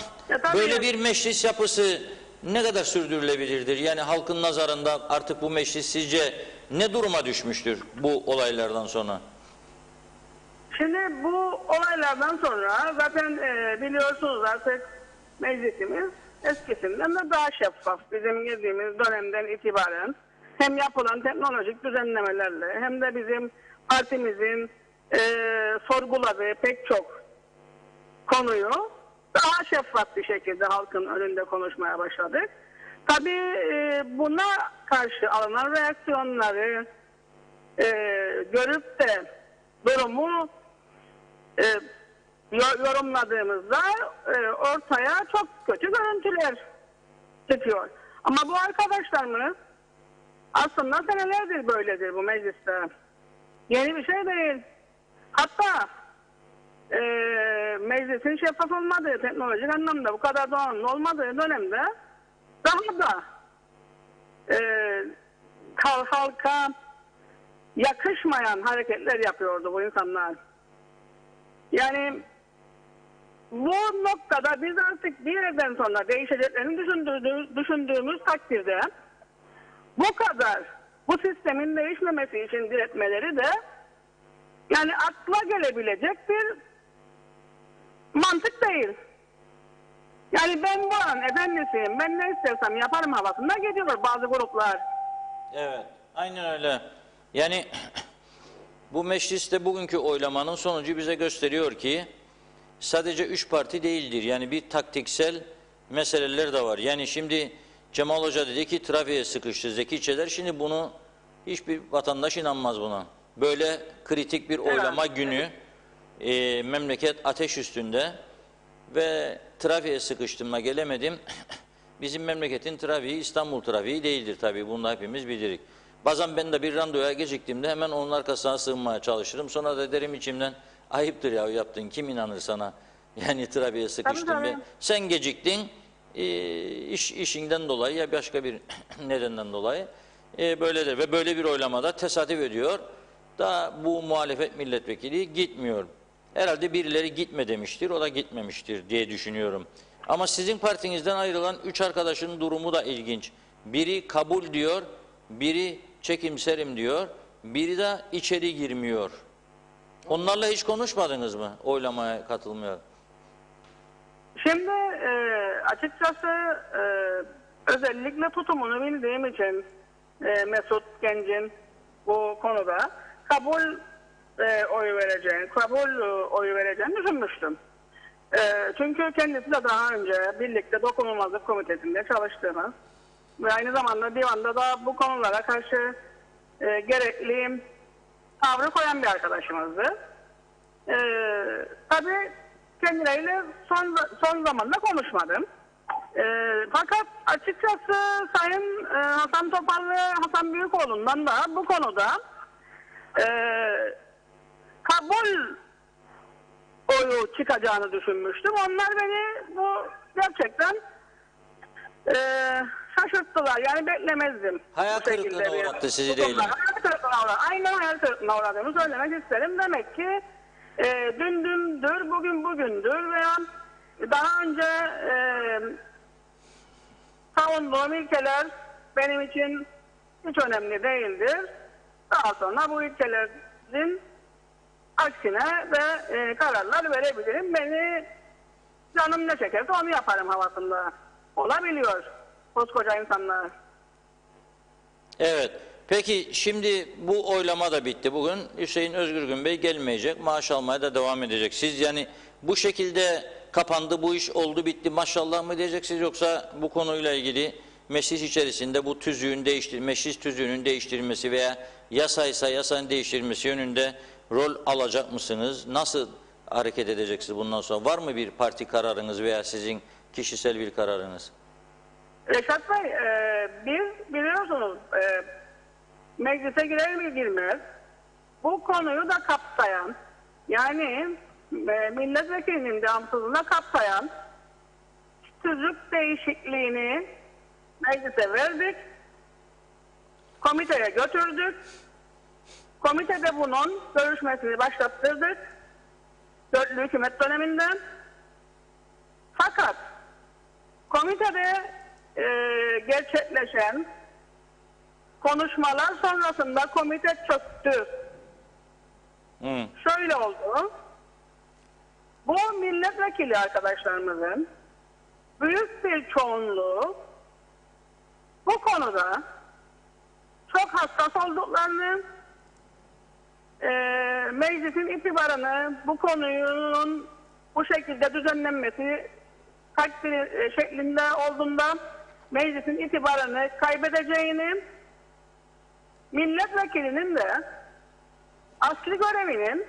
[SPEAKER 2] böyle bir meclis yapısı ne kadar sürdürülebilirdir? Yani halkın nazarında artık bu meclis sizce ne duruma düşmüştür bu olaylardan sonra?
[SPEAKER 6] Şimdi bu olaylardan sonra zaten biliyorsunuz artık meclisimiz eskisinden de daha şeffaf. Bizim girdiğimiz dönemden itibaren hem yapılan teknolojik düzenlemelerle hem de bizim partimizin sorguladığı pek çok konuyu daha şeffaf bir şekilde halkın önünde konuşmaya başladık. Tabii buna karşı alınan reaksiyonları görüp de durumu yorumladığımızda ortaya çok kötü görüntüler çıkıyor. Ama bu arkadaşlarımız aslında senelerdir böyledir bu mecliste. Yeni bir şey değil. Hatta meclisin şeffaf olmadığı, teknolojik anlamda bu kadar donanımlı olmadığı dönemde daha da halka yakışmayan hareketler yapıyordu bu insanlar. Yani bu noktada biz artık bir yerden sonra değişeceklerini düşündüğümüz takdirde bu kadar bu sistemin değişmemesi için diretmeleri de yani akla gelebilecek bir mantık değil. Yani ben buranın efendisiyim, ben ne istersem yaparım havasında gidiyor bazı gruplar.
[SPEAKER 2] Evet, aynen öyle. Yani bu mecliste bugünkü oylamanın sonucu bize gösteriyor ki sadece 3 parti değildir. Yani bir taktiksel meseleler de var. Yani şimdi Cemal Hoca dedi ki trafiğe sıkıştı Zeki Çeler. Şimdi bunu hiçbir vatandaş inanmaz buna. Böyle kritik bir oylama günü memleket ateş üstünde ve trafiğe sıkıştığıma gelemedim. Bizim memleketin trafiği İstanbul trafiği değildir tabii. Bunu hepimiz bilirik. Bazen ben de bir randevuya geciktiğimde hemen onun arkasına sığınmaya çalışırım. Sonra da derim içimden ayıptır ya yaptın. Kim inanır sana? Yani trafiğe sıkıştın.
[SPEAKER 6] Tabii.
[SPEAKER 2] Sen geciktin. İşinden dolayı ya başka bir nedenden dolayı böyledir. Ve böyle bir oylamada tesadüf ediyor. Da bu muhalefet milletvekili gitmiyor. Herhalde birileri gitme demiştir. O da gitmemiştir diye düşünüyorum. Ama sizin partinizden ayrılan 3 arkadaşın durumu da ilginç. Biri kabul diyor, biri çekimserim diyor, biri de içeri girmiyor. Onlarla hiç konuşmadınız mı? Oylamaya katılmıyor.
[SPEAKER 6] Şimdi açıkçası özellikle tutumunu bildiğim için Mesut Genç'in bu konuda kabul oyu vereceğini düşünmüştüm. Çünkü kendisi de daha önce birlikte dokunulmazlık komitesinde çalıştığımız ve aynı zamanda divanda da bu konulara karşı gerekli tavrı koyan bir arkadaşımızdı. Tabii kendileriyle son zamanda konuşmadım. Fakat açıkçası Sayın Hasan Topal ve Hasan Büyükoğlu'ndan da bu konuda kabul oyu çıkacağını düşünmüştüm. Onlar beni bu gerçekten şaşırttılar. Yani beklemezdim.
[SPEAKER 2] Hayal kırıklığına uğrattı sizi değil mi?
[SPEAKER 6] Aynen hayal kırıklığına uğradığımı söylemek isterim. Demek ki dün dündür, bugün bugündür veya daha önce savunduğum ilkeler benim için hiç önemli değildir. Daha sonra bu ilkelerin aksine ve kararlar verebilirim. Beni canım ne çekerse onu yaparım havasında. Olabiliyor koskoca insanlar.
[SPEAKER 2] Evet. Peki şimdi bu oylama da bitti. Bugün Hüseyin Özgürgün Bey gelmeyecek. Maaş almaya da devam edecek. Siz yani bu şekilde kapandı, bu iş oldu bitti maşallah mı diyeceksiniz, yoksa bu konuyla ilgili meclis içerisinde bu meclis tüzüğünün değiştirilmesi veya yasaysa yasanın değiştirilmesi yönünde rol alacak mısınız? Nasıl hareket edeceksiniz bundan sonra? Var mı bir parti kararınız veya sizin kişisel bir kararınız?
[SPEAKER 6] Reşat Bey, biz biliyorsunuz meclise girer mi girmez bu konuyu da kapsayan, yani milletvekilinin devamsızlığına kapsayan tüzük değişikliğini meclise verdik. Komiteye götürdük. Komitede bunun görüşmesini başlattırdık. Dörtlü hükümet döneminden. Fakat komitede gerçekleşen konuşmalar sonrasında komite çöktü. Şöyle oldu. Bu milletvekili arkadaşlarımızın büyük bir çoğunluğu bu konuda çok hassas olduklarını, meclisin itibarını bu konunun bu şekilde düzenlenmesi takdir şeklinde olduğunda meclisin itibarını kaybedeceğini, milletvekilinin de asli görevinin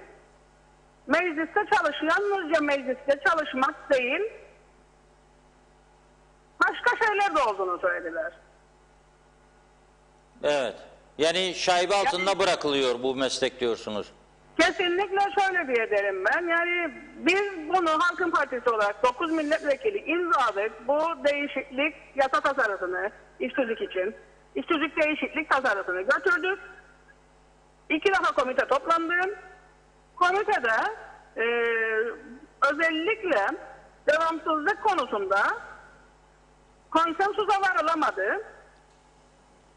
[SPEAKER 6] mecliste yalnızca mecliste çalışmak değil, başka şeyler de olduğunu söylediler.
[SPEAKER 2] Evet. Yani şaibe altında bırakılıyor bu meslek diyorsunuz.
[SPEAKER 6] Kesinlikle şöyle diye derim ben. Yani biz bunu Halkın Partisi olarak 9 milletvekili imzaladık. Bu değişiklik yasa tasarısını işsizlik için. İşsizlik değişiklik tasarısını götürdük. 2 defa komite toplandı. Komitede özellikle devamsızlık konusunda konsensusa varılamadı.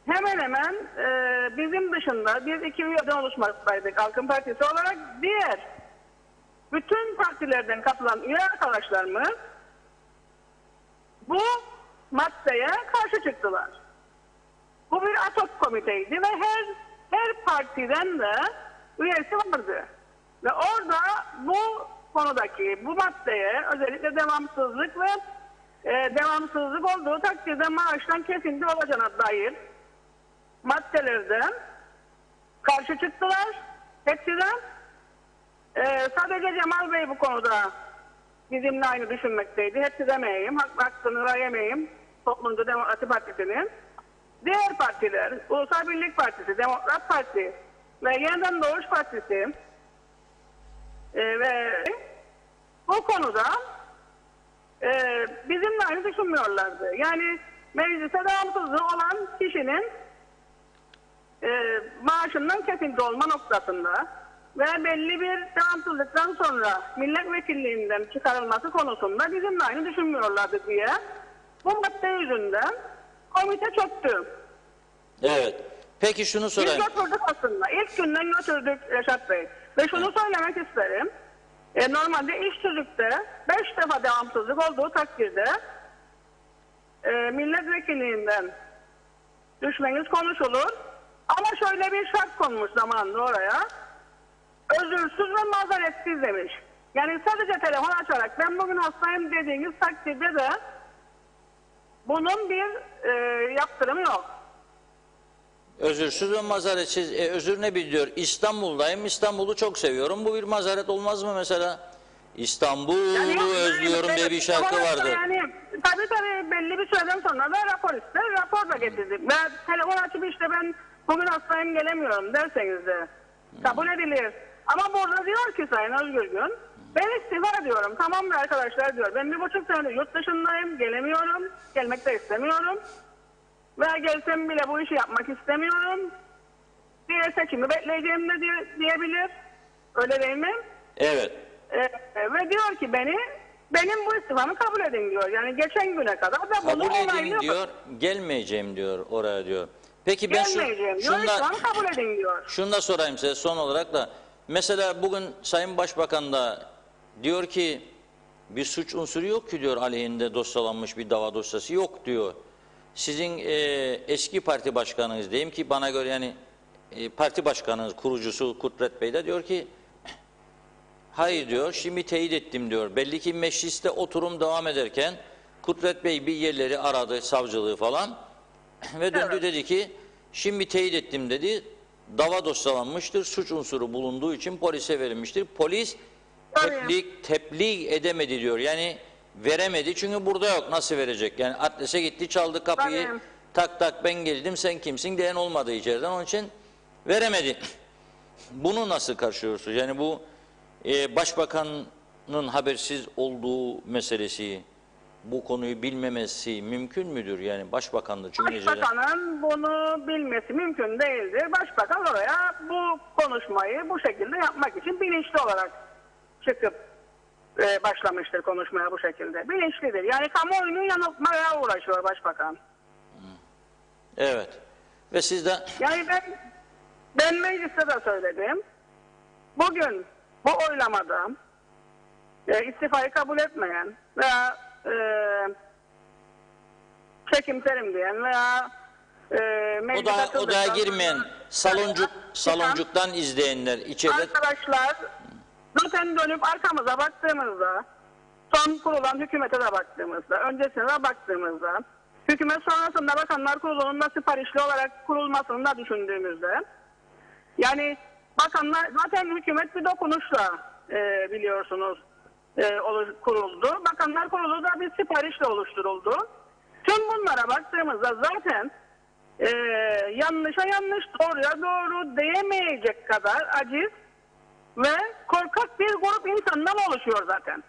[SPEAKER 6] Hemen hemen bizim dışında biz 2 üyeden oluşmaktaydık Halkın Partisi olarak. Diğer bütün partilerden katılan üye arkadaşlarımız bu maddeye karşı çıktılar. Bu bir ad hoc komiteydi ve her partiden de üyesi vardı. Ve orada bu konudaki bu maddeye özellikle devamsızlık ve devamsızlık olduğu takdirde maaştan kesinti olacağına dair maddelerden karşı çıktılar. Hepsinden. Sadece Cemal Bey bu konuda bizimle aynı düşünmekteydi. Hepsi demeyeyim. Hakkını yemeyeyim. Toplumcu Demokrasi Partisi'nin. Diğer partiler, Ulusal Birlik Partisi, Demokrat Parti ve Yeniden Doğuş Partisi ve bu konuda bizimle aynı düşünmüyorlardı. Yani meclise devamsızlığı olan kişinin maaşından kesinti olma noktasında ve belli bir devamsızlıktan sonra milletvekilliğinden çıkarılması konusunda bizimle aynı düşünmüyorlardı diye bu madde yüzünden komite çöktü.
[SPEAKER 2] Evet. Peki şunu sorayım.
[SPEAKER 6] Biz götürdük aslında. İlk günden götürdük Reşat Bey. Ve şunu söylemek isterim. Normalde işsizlikte 5 defa devamsızlık olduğu takdirde milletvekilliğinden düşmeniz konuşulur. Ama şöyle bir şart konmuş zamanında oraya. Özürsüz ve mazeretsiz demiş. Yani sadece telefon açarak ben bugün hastayım dediğiniz takdirde de bunun bir yaptırımı yok.
[SPEAKER 2] Özürsüz ve mazaretsiz. Özür ne biliyor? İstanbul'dayım. İstanbul'u çok seviyorum. Bu bir mazaret olmaz mı mesela? İstanbul'u özlüyorum diye bir şarkı vardı.
[SPEAKER 6] Yani tabii belli bir süreden sonra da rapor da getirdik. Ve telefon açıp işte ben bugün hastayım gelemiyorum derseniz de kabul edilir. Ama burada diyor ki Sayın Özgürgün, ben istifa ediyorum. Tamam mı arkadaşlar diyor. Ben 1,5 senedir yurt dışındayım, gelemiyorum, gelmek de istemiyorum. Ve gelsem bile bu işi yapmak istemiyorum. Diğer seçimi bekleyeceğim de diyebilir. Öyle değil mi?
[SPEAKER 2] Evet.
[SPEAKER 6] Ve diyor ki benim bu istifamı kabul edin diyor. Yani geçen güne kadar da bunu
[SPEAKER 2] Kabul edin
[SPEAKER 6] onaylıyor.
[SPEAKER 2] diyor, gelmeyeceğim diyor oraya diyor. Peki ben
[SPEAKER 6] Gelmeyeceğim diyor, istifamı kabul edin diyor.
[SPEAKER 2] şunu da sorayım size son olarak da. Mesela bugün Sayın Başbakan da diyor ki bir suç unsuru yok ki diyor, aleyhinde dosyalanmış bir dava dosyası yok diyor. Sizin eski parti başkanınız diyeyim ki bana göre yani parti başkanınız, kurucusu Kudret Bey de diyor ki hayır diyor, şimdi teyit ettim diyor. Belli ki mecliste oturum devam ederken Kudret Bey bir yerleri aradı, savcılığı falan ve döndü dedi ki şimdi teyit ettim dedi. Dava dosyalanmıştır, suç unsuru bulunduğu için polise verilmiştir. Polis tebliğ edemedi diyor. Yani veremedi çünkü burada yok. Nasıl verecek? Yani adrese gitti, çaldı kapıyı.
[SPEAKER 6] Tabii.
[SPEAKER 2] Tak tak ben geldim, sen kimsin diyen olmadı içeriden. Onun için veremedi. Bunu nasıl karşılıyorsunuz? Yani bu başbakanın habersiz olduğu meselesi, bu konuyu bilmemesi mümkün müdür? Yani başbakanlığı çünkü
[SPEAKER 6] Başbakanın bunu bilmesi mümkün değildir. Başbakan oraya bu konuşmayı bu şekilde yapmak için bilinçli olarak çıkıp başlamıştır konuşmaya bu şekilde. Bilinçlidir. Yani kamuoyunu yanıltmaya uğraşıyor başbakan.
[SPEAKER 2] Evet. Ve siz de
[SPEAKER 6] Yani ben mecliste de söyledim. Bugün bu oylamada istifayı kabul etmeyen veya çekimserim diyen veya
[SPEAKER 2] odaya girmeyen saloncuktan izleyenler içeride
[SPEAKER 6] arkadaşlar zaten dönüp arkamıza baktığımızda, son kurulan hükümete de baktığımızda, öncesine de baktığımızda, hükümet sonrasında Bakanlar Kurulu'nun da siparişli olarak kurulmasını da düşündüğümüzde, yani bakanlar zaten hükümet bir dokunuşla biliyorsunuz kuruldu. Bakanlar Kurulu da bir siparişle oluşturuldu. Tüm bunlara baktığımızda zaten yanlışa yanlış, doğruya doğru diyemeyecek kadar aciz ve korkak bir grup insandan oluşuyor zaten.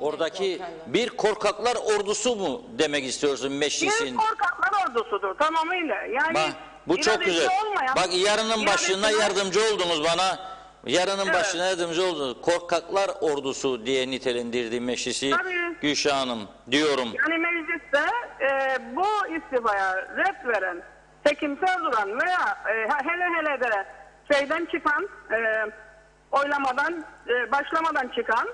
[SPEAKER 2] oradaki bir korkaklar ordusu mu demek istiyorsun meclisin?
[SPEAKER 6] Bir korkaklar ordusudur tamamıyla. Yani
[SPEAKER 2] Bak, bu çok
[SPEAKER 6] iradesi
[SPEAKER 2] güzel.
[SPEAKER 6] olmayan,
[SPEAKER 2] Bak yarının başına
[SPEAKER 6] iradesi-
[SPEAKER 2] yardımcı oldunuz bana. Yarının
[SPEAKER 6] Evet.
[SPEAKER 2] başına yardımcı oldunuz. Korkaklar ordusu diye nitelendirdi meclisi
[SPEAKER 6] Tabii.
[SPEAKER 2] Gülşah Hanım diyorum.
[SPEAKER 6] Yani mecliste bu istifaya ret veren, çekimsel duran veya hele de şeyden çıkan, oylamadan başlamadan çıkan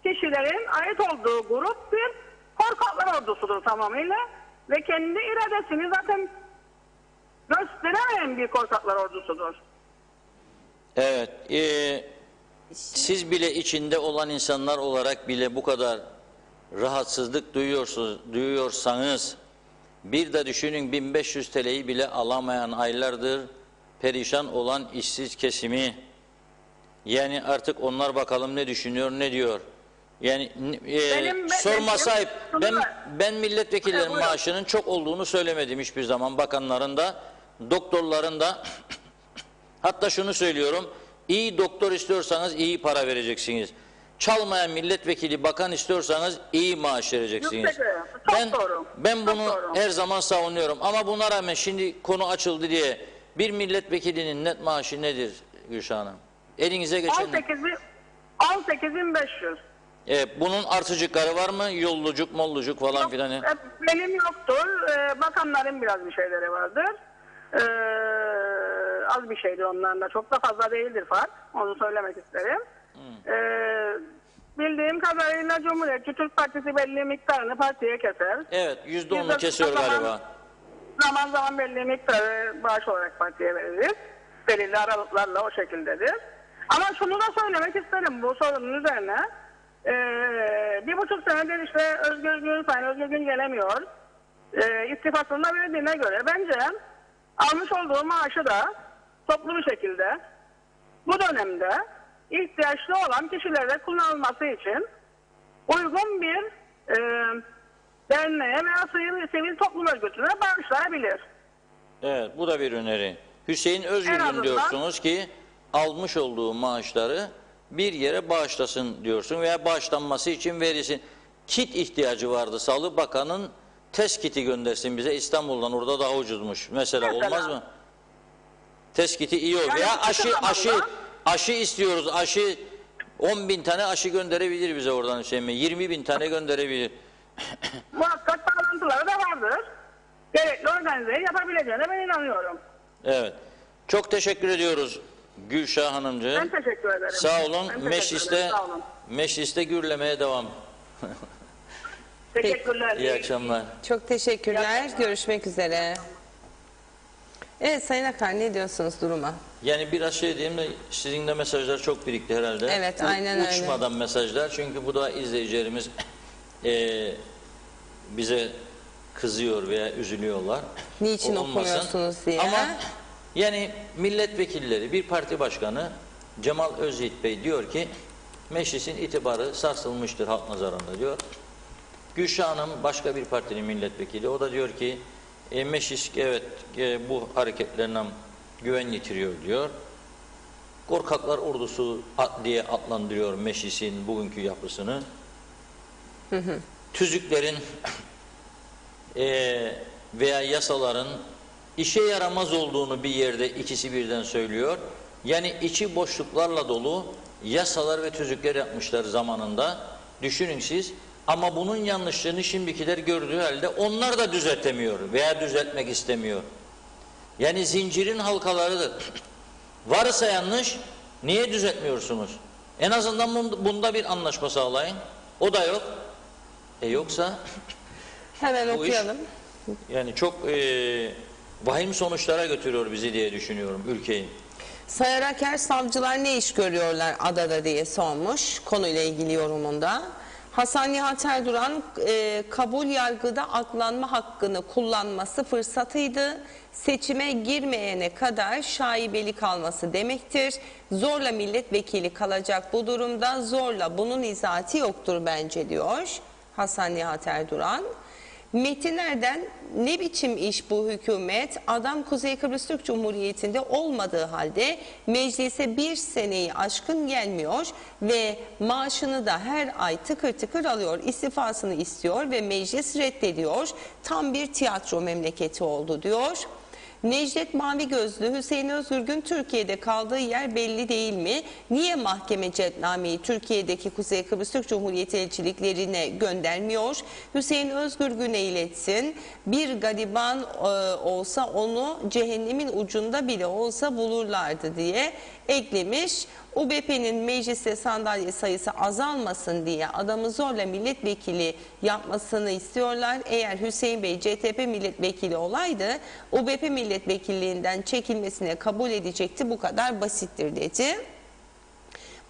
[SPEAKER 6] kişilerin ait olduğu grup bir korkaklar ordusudur tamamıyla ve kendi iradesini zaten gösteremeyen bir korkaklar ordusudur.
[SPEAKER 2] Evet. Siz bile içinde olan insanlar olarak bile bu kadar rahatsızlık duyuyorsanız bir de düşünün 1500 TL'yi bile alamayan aylardır perişan olan işsiz kesimi. Yani artık onlar bakalım ne düşünüyor, ne diyor. Yani sorma sahip. Ben milletvekillerinin
[SPEAKER 6] Buyurun.
[SPEAKER 2] maaşının çok olduğunu söylemedim hiçbir zaman. Bakanların da, doktorların da. Hatta şunu söylüyorum. İyi doktor istiyorsanız iyi para vereceksiniz. Çalmayan milletvekili, bakan istiyorsanız iyi maaş vereceksiniz.
[SPEAKER 6] Yüksek, çok
[SPEAKER 2] Ben,
[SPEAKER 6] doğru.
[SPEAKER 2] ben
[SPEAKER 6] Çok
[SPEAKER 2] bunu
[SPEAKER 6] doğru.
[SPEAKER 2] her zaman savunuyorum. Ama buna rağmen şimdi konu açıldı diye bir milletvekilinin net maaşı nedir Gülşah Hanım? Elinize geçen...
[SPEAKER 6] 18.500.
[SPEAKER 2] Bunun artıcıkları var mı? Yollucuk, mollucuk falan
[SPEAKER 6] Yok,
[SPEAKER 2] filan.
[SPEAKER 6] benim yoktur. Bakanların biraz bir şeyleri vardır. Az bir şeydir onların da. Çok da fazla değildir fark. Onu söylemek isterim. Bildiğim kadarıyla Cumhuriyetçi Türk Partisi belli miktarını partiye keser.
[SPEAKER 2] Evet, %10'unu
[SPEAKER 6] Biz de
[SPEAKER 2] kesiyor galiba.
[SPEAKER 6] Zaman zaman belli miktarı bağış olarak partiye veririz. Belirli aralıklarla o şekildedir. Ama şunu da söylemek isterim bu sorunun üzerine. 1,5 senedir işte Sayın Özgür Gün gelemiyor. İstifasını da verdiğine göre bence almış olduğu maaşı da toplu bir şekilde bu dönemde ihtiyaçlı olan kişilere kullanılması için uygun bir derneğe veya sivil toplum örgütüne bağışlayabilir.
[SPEAKER 2] Evet, bu da bir öneri. Hüseyin Özgür'ün
[SPEAKER 6] azından-
[SPEAKER 2] diyorsunuz ki almış olduğu maaşları bir yere bağışlasın diyorsun veya bağışlanması için verilsin. Kit ihtiyacı vardı. Sağlık Bakanı'nın test kiti göndersin bize İstanbul'dan, orada daha ucuzmuş. Mesela olmaz mı? Test kiti iyi olur.
[SPEAKER 6] Yani
[SPEAKER 2] Veya
[SPEAKER 6] bu zamanda-
[SPEAKER 2] aşı istiyoruz. Aşı 10.000 tane aşı gönderebilir bize oradan Hüseyin Bey. 20.000 tane gönderebilir.
[SPEAKER 6] Muhakkak bağlantıları da vardır. Gerekli organizeyi yapabileceğine ben inanıyorum.
[SPEAKER 2] Evet. Çok teşekkür ediyoruz Gülşah Hanımcığım.
[SPEAKER 6] Ben teşekkür ederim.
[SPEAKER 2] Sağ olun.
[SPEAKER 6] Ben teşekkür ederim, sağ olun.
[SPEAKER 2] Mecliste gürlemeye devam.
[SPEAKER 6] Teşekkürler.
[SPEAKER 2] İyi akşamlar.
[SPEAKER 1] Çok teşekkürler. Görüşmek üzere. Evet Sayın Akar, ne diyorsunuz duruma?
[SPEAKER 2] Yani biraz şey diyeyim de sizin de mesajlar çok birikti herhalde.
[SPEAKER 1] Evet, aynen öyle.
[SPEAKER 2] Uçmadan mesajlar, çünkü bu da izleyicilerimiz bize kızıyor veya üzülüyorlar.
[SPEAKER 1] Niçin
[SPEAKER 2] O olmasın.
[SPEAKER 1] okumuyorsunuz diye.
[SPEAKER 2] Ama yani milletvekilleri, bir parti başkanı Cemal Özyiğit Bey diyor ki meclisin itibarı sarsılmıştır halk nazarında diyor. Gülşah Hanım başka bir partinin milletvekili. O da diyor ki meclis evet bu hareketlerinden güven yitiriyor diyor. Korkaklar ordusu diye adlandırıyor meclisin bugünkü yapısını. Tüzüklerin veya yasaların işe yaramaz olduğunu bir yerde ikisi birden söylüyor. Yani içi boşluklarla dolu yasalar ve tüzükler yapmışlar zamanında. Düşünün siz. Ama bunun yanlışlığını şimdikiler gördüğü halde onlar da düzeltemiyor veya düzeltmek istemiyor. Yani zincirin halkalarıdır. Varsa yanlış, niye düzeltmiyorsunuz? En azından bunda bir anlaşma sağlayın. O da yok. Yoksa
[SPEAKER 1] Hemen
[SPEAKER 2] bu iş
[SPEAKER 1] okuyalım.
[SPEAKER 2] yani çok vahim sonuçlara götürüyor bizi diye düşünüyorum ülkeyi.
[SPEAKER 1] Sayar Aker savcılar ne iş görüyorlar adada diye sormuş konuyla ilgili yorumunda. Hasan Nihat Erduran kabul yargıda aklanma hakkını kullanması fırsatıydı. Seçime girmeyene kadar şaibeli kalması demektir. Zorla milletvekili kalacak bu durumda zorla bunun izahı yoktur bence diyor Hasan Nihat Erduran. Metin Erden ne biçim iş bu hükümet? Adam Kuzey Kıbrıs Türk Cumhuriyeti'nde olmadığı halde meclise bir seneyi aşkın gelmiyor ve maaşını da her ay tıkır tıkır alıyor. İstifasını istiyor ve meclis reddediyor. Tam bir tiyatro memleketi oldu diyor. Necdet Mavi Gözlü, Hüseyin Özgürgün Türkiye'de kaldığı yer belli değil mi? Niye mahkeme cetnameyi Türkiye'deki Kuzey Kıbrıs Türk Cumhuriyeti elçiliklerine göndermiyor? Hüseyin Özgürgün'e iletsin. Bir gariban olsa onu cehennemin ucunda bile olsa bulurlardı diye eklemiş. UBP'nin mecliste sandalye sayısı azalmasın diye adamı zorla milletvekili yapmasını istiyorlar. Eğer Hüseyin Bey CTP milletvekili olaydı UBP milletvekilliğinden çekilmesine kabul edecekti. Bu kadar basittir dedi.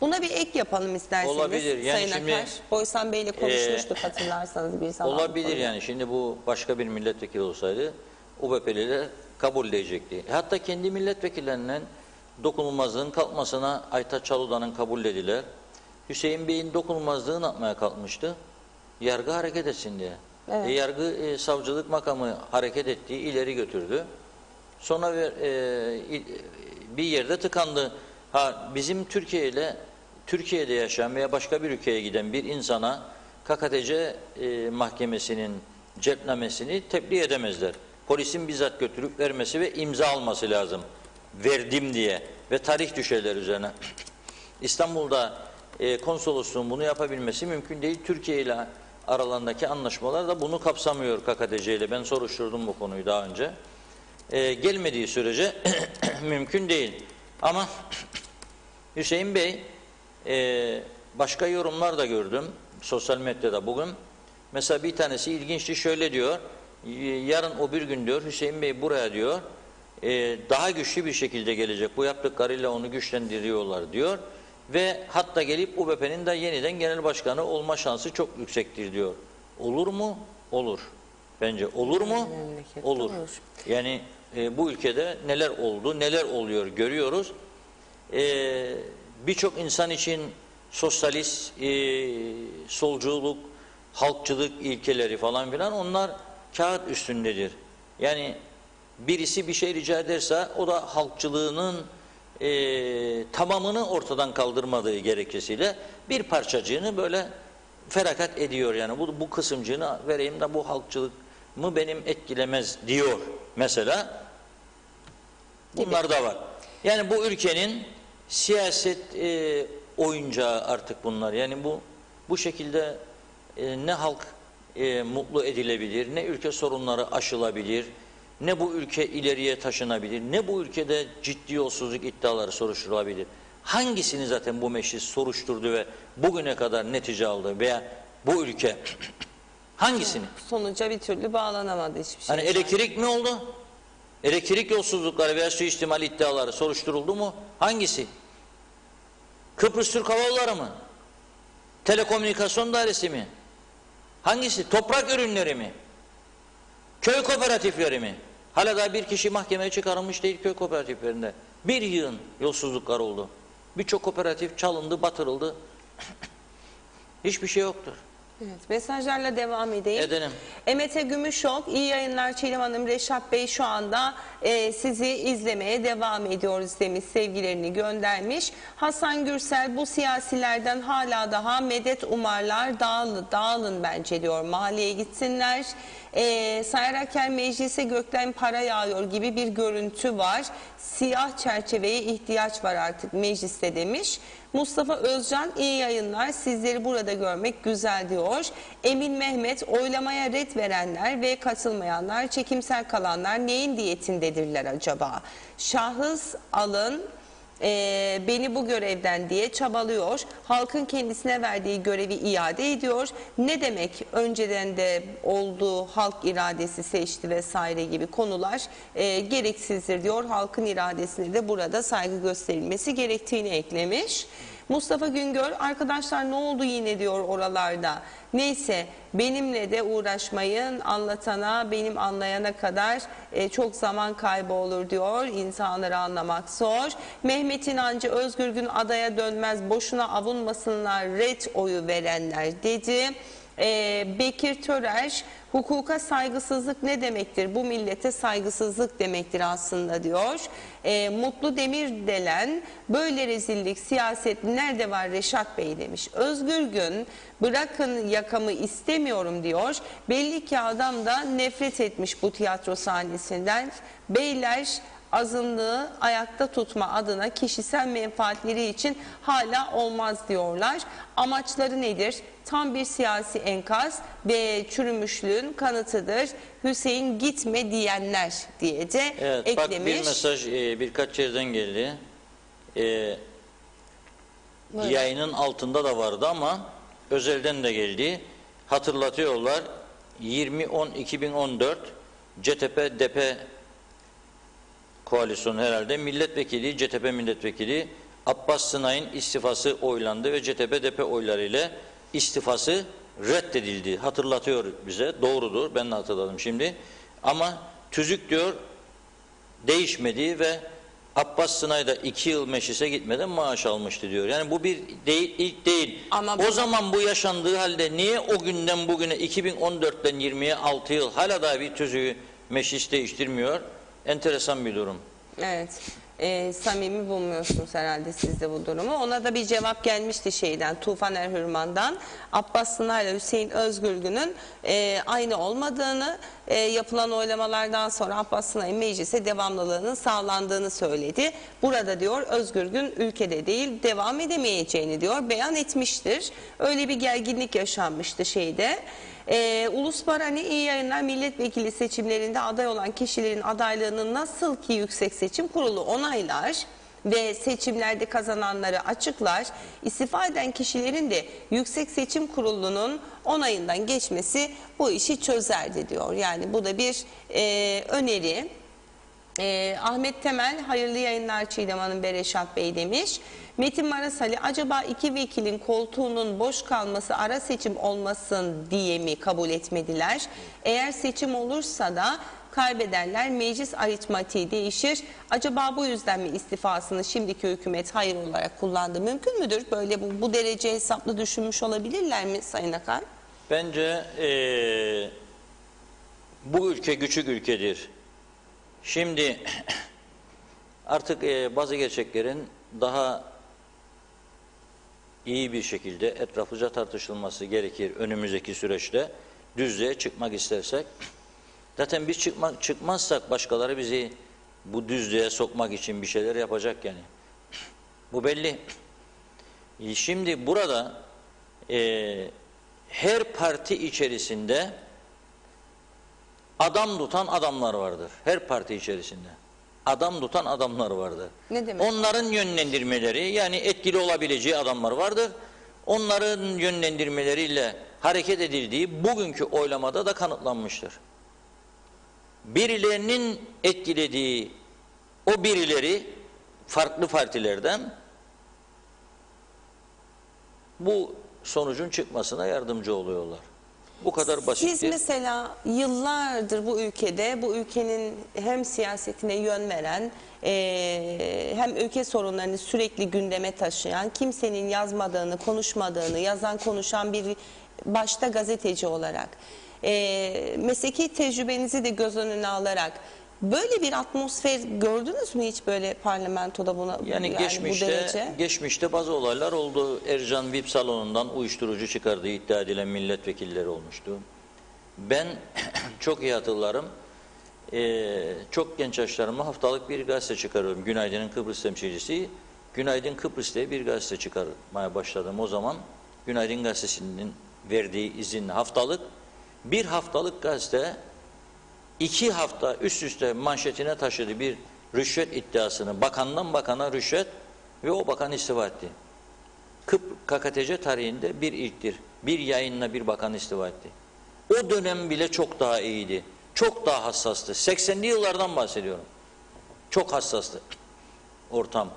[SPEAKER 1] Buna bir ek yapalım isterseniz.
[SPEAKER 2] Olabilir. Yani
[SPEAKER 1] Sayın
[SPEAKER 2] şimdi,
[SPEAKER 1] Akar. Boysan Bey'le konuşmuştuk hatırlarsanız bir zaman.
[SPEAKER 2] Olabilir yani şimdi bu başka bir milletvekili olsaydı UBP'liler kabul edecekti. Hatta kendi milletvekillerinden dokunulmazlığın kalkmasına Aytaç Çaludan'ın kabul dediler. Hüseyin Bey'in dokunulmazlığını atmaya kalkmıştı. Yargı hareket etsin diye.
[SPEAKER 1] Evet.
[SPEAKER 2] Yargı savcılık makamı hareket ettiği ileri götürdü. Sonra bir yerde tıkandı. Bizim Türkiye'de yaşayan veya başka bir ülkeye giden bir insana KKTC mahkemesinin cepnamesini tebliğ edemezler. Polisin bizzat götürüp vermesi ve imza alması lazım. Verdim diye ve tarih düşerler üzerine. İstanbul'da konsolosluğun bunu yapabilmesi mümkün değil. Türkiye ile aralarındaki anlaşmalar da bunu kapsamıyor KKTC ile. Ben soruşturdum bu konuyu daha önce. Gelmediği sürece mümkün değil. Ama Hüseyin Bey başka yorumlar da gördüm sosyal medyada bugün. Mesela bir tanesi ilginçti, şöyle diyor. Yarın o bir gün diyor Hüseyin Bey buraya diyor daha güçlü bir şekilde gelecek. Bu yaptıklarıyla onu güçlendiriyorlar diyor. Ve hatta gelip UBP'nin de yeniden genel başkanı olma şansı çok yüksektir diyor. Olur mu? Olur. Bence olur mu? Olur. Yani bu ülkede neler oldu, neler oluyor görüyoruz. Birçok insan için sosyalist, solculuk, halkçılık ilkeleri falan filan onlar kağıt üstündedir. Yani birisi bir şey rica ederse o da halkçılığının tamamını ortadan kaldırmadığı gerekçesiyle bir parçacığını böyle feragat ediyor. Yani bu kısımcığını vereyim de bu halkçılık mı benim etkilemez diyor mesela. Bunlar da var. Yani bu ülkenin siyaset oyuncağı artık bunlar. Yani bu şekilde ne halk mutlu edilebilir, ne ülke sorunları aşılabilir, ne bu ülke ileriye taşınabilir, ne bu ülkede ciddi yolsuzluk iddiaları soruşturulabilir. Hangisini zaten bu meclis soruşturdu ve bugüne kadar netice aldı veya bu ülke hangisini?
[SPEAKER 1] Sonuca bir türlü bağlanamadı hiçbir şey.
[SPEAKER 2] Hani elektrik mi oldu? Elektrik yolsuzlukları veya suistimal iddiaları soruşturuldu mu? Hangisi? Kıbrıs Türk Hava Yolları mı? Telekomünikasyon dairesi mi? Hangisi? Toprak ürünleri mi? Köy kooperatifleri mi? Hala daha bir kişi mahkemeye çıkarılmış değil köy kooperatiflerinde. Bir yığın yolsuzluklar oldu. Birçok kooperatif çalındı, batırıldı. Hiçbir şey yoktur.
[SPEAKER 1] Evet, mesajlarla devam edeyim.
[SPEAKER 2] Edelim.
[SPEAKER 1] Emete Gümüşok, iyi yayınlar Çiğdem Hanım, Reşat Bey şu anda sizi izlemeye devam ediyoruz demiş, sevgilerini göndermiş. Hasan Gürsel, bu siyasilerden hala daha medet umarlar, dağılın bence diyor, mahalleye gitsinler. Sayarak meclise gökten para yağıyor gibi bir görüntü var. Siyah çerçeveye ihtiyaç var artık mecliste demiş. Mustafa Özcan, iyi yayınlar, sizleri burada görmek güzel diyor. Emin Mehmet, oylamaya ret verenler ve katılmayanlar, çekimsel kalanlar neyin diyetindedirler acaba? Şahıs alın beni bu görevden diye çabalıyor. Halkın kendisine verdiği görevi iade ediyor. Ne demek önceden de olduğu halk iradesi seçti vesaire gibi konular gereksizdir diyor. Halkın iradesine de burada saygı gösterilmesi gerektiğini eklemiş. Mustafa Güngör, arkadaşlar ne oldu yine diyor oralarda. Neyse benimle de uğraşmayın, anlatana benim anlayana kadar çok zaman kaybı olur diyor. İnsanları anlamak zor. Mehmet İnancı, Özgür Gün adaya dönmez, boşuna avunmasınlar ret oyu verenler dedi. Bekir Törer, hukuka saygısızlık ne demektir? Bu millete saygısızlık demektir aslında diyor. Mutlu Demirdelen, böyle rezillik siyaset nerede var Reşat Bey demiş. Özgür Gün, bırakın yakamı istemiyorum diyor. Belli ki adam da nefret etmiş bu tiyatro sahnesinden. Beyler, azınlığı ayakta tutma adına kişisel menfaatleri için hala olmaz diyorlar. Amaçları nedir? Tam bir siyasi enkaz ve çürümüşlüğün kanıtıdır. Hüseyin gitme diyenler diye de
[SPEAKER 2] Evet,
[SPEAKER 1] eklemiş.
[SPEAKER 2] bak bir mesaj birkaç yerden geldi. Yayının altında da vardı ama özelden de geldi. Hatırlatıyorlar. 20.10.2014 CTP-DP koalisyonu herhalde milletvekili, CTP milletvekili Abbas Sınay'ın istifası oylandı ve CTP-DP oylarıyla istifası reddedildi. Hatırlatıyor bize. Doğrudur. Ben de hatırladım şimdi. Ama tüzük diyor değişmedi ve Abbas Sınay da 2 yıl meclise gitmeden maaş almıştı diyor. Yani bu bir değil, ilk değil.
[SPEAKER 1] Ama
[SPEAKER 2] o zaman bu yaşandığı halde niye o günden bugüne 2014'ten 20'ye 6 yıl hala daha bir tüzüğü meclis değiştirmiyor? Enteresan bir durum.
[SPEAKER 1] Evet. Samimi bulmuyorsunuz herhalde siz de bu durumu. Ona da bir cevap gelmişti şeyden, Tufan Erhürman'dan. Abbas Sınar ile Hüseyin Özgürgün'ün aynı olmadığını, yapılan oylamalardan sonra Abbas Sınar'ın meclise devamlılığının sağlandığını söyledi. Burada diyor Özgürgün ülkede değil, devam edemeyeceğini diyor, beyan etmiştir. Öyle bir gerginlik yaşanmıştı şeyde. Ulus Barani, iyi yayınlar, milletvekili seçimlerinde aday olan kişilerin adaylığını nasıl ki Yüksek Seçim Kurulu onaylar ve seçimlerde kazananları açıklar, istifa eden kişilerin de Yüksek Seçim Kurulu'nun onayından geçmesi bu işi çözerdi diyor. Yani bu da bir öneri. Ahmet Temel, hayırlı yayınlar Çiğdem Hanım, Bereşat Bey demiş. Metin Marasali, acaba iki vekilin koltuğunun boş kalması ara seçim olmasın diye mi kabul etmediler? Eğer seçim olursa da kaybederler, meclis aritmatiği değişir. Acaba bu yüzden mi istifasını şimdiki hükümet hayır olarak kullandı? Mümkün müdür? Böyle bu derece hesaplı düşünmüş olabilirler mi Sayın Akan?
[SPEAKER 2] Bence bu ülke küçük ülkedir. Şimdi artık bazı gerçeklerin daha iyi bir şekilde etraflıca tartışılması gerekir önümüzdeki süreçte. Düzlüğe çıkmak istersek. Zaten biz çıkmazsak başkaları bizi bu düzlüğe sokmak için bir şeyler yapacak yani. Bu belli. Şimdi burada her parti içerisinde adam tutan adamlar vardır. Her parti içerisinde. Adam tutan adamlar vardır.
[SPEAKER 1] Ne demek?
[SPEAKER 2] Onların yönlendirmeleri, yani etkili olabileceği adamlar vardır. Onların yönlendirmeleriyle hareket edildiği bugünkü oylamada da kanıtlanmıştır. Birilerinin etkilediği o birileri farklı partilerden bu sonucun çıkmasına yardımcı oluyorlar. Bu kadar basit.
[SPEAKER 1] Siz mesela yıllardır bu ülkede, bu ülkenin hem siyasetine yön veren, hem ülke sorunlarını sürekli gündeme taşıyan, kimsenin yazmadığını, konuşmadığını, yazan konuşan bir başta gazeteci olarak, mesleki tecrübenizi de göz önüne alarak böyle bir atmosfer gördünüz mü hiç böyle parlamentoda buna?
[SPEAKER 2] Yani
[SPEAKER 1] bu derece?
[SPEAKER 2] geçmişte bazı olaylar oldu. Ercan VIP salonundan uyuşturucu çıkardığı iddia edilen milletvekilleri olmuştu. Ben çok iyi hatırlarım. Çok genç yaşlarımda haftalık bir gazete çıkarıyorum. Günaydın'ın Kıbrıs temsilcisi. Günaydın Kıbrıs diye bir gazete çıkarmaya başladım o zaman. Günaydın gazetesinin verdiği izinle haftalık. Bir haftalık gazete 2 hafta üst üste manşetine taşıdı bir rüşvet iddiasını. Bakandan bakana rüşvet ve o bakan istifa etti. KKTC tarihinde bir ilktir. Bir yayınla bir bakan istifa etti. O dönem bile çok daha iyiydi. Çok daha hassastı. 80'li yıllardan bahsediyorum. Çok hassastı ortam.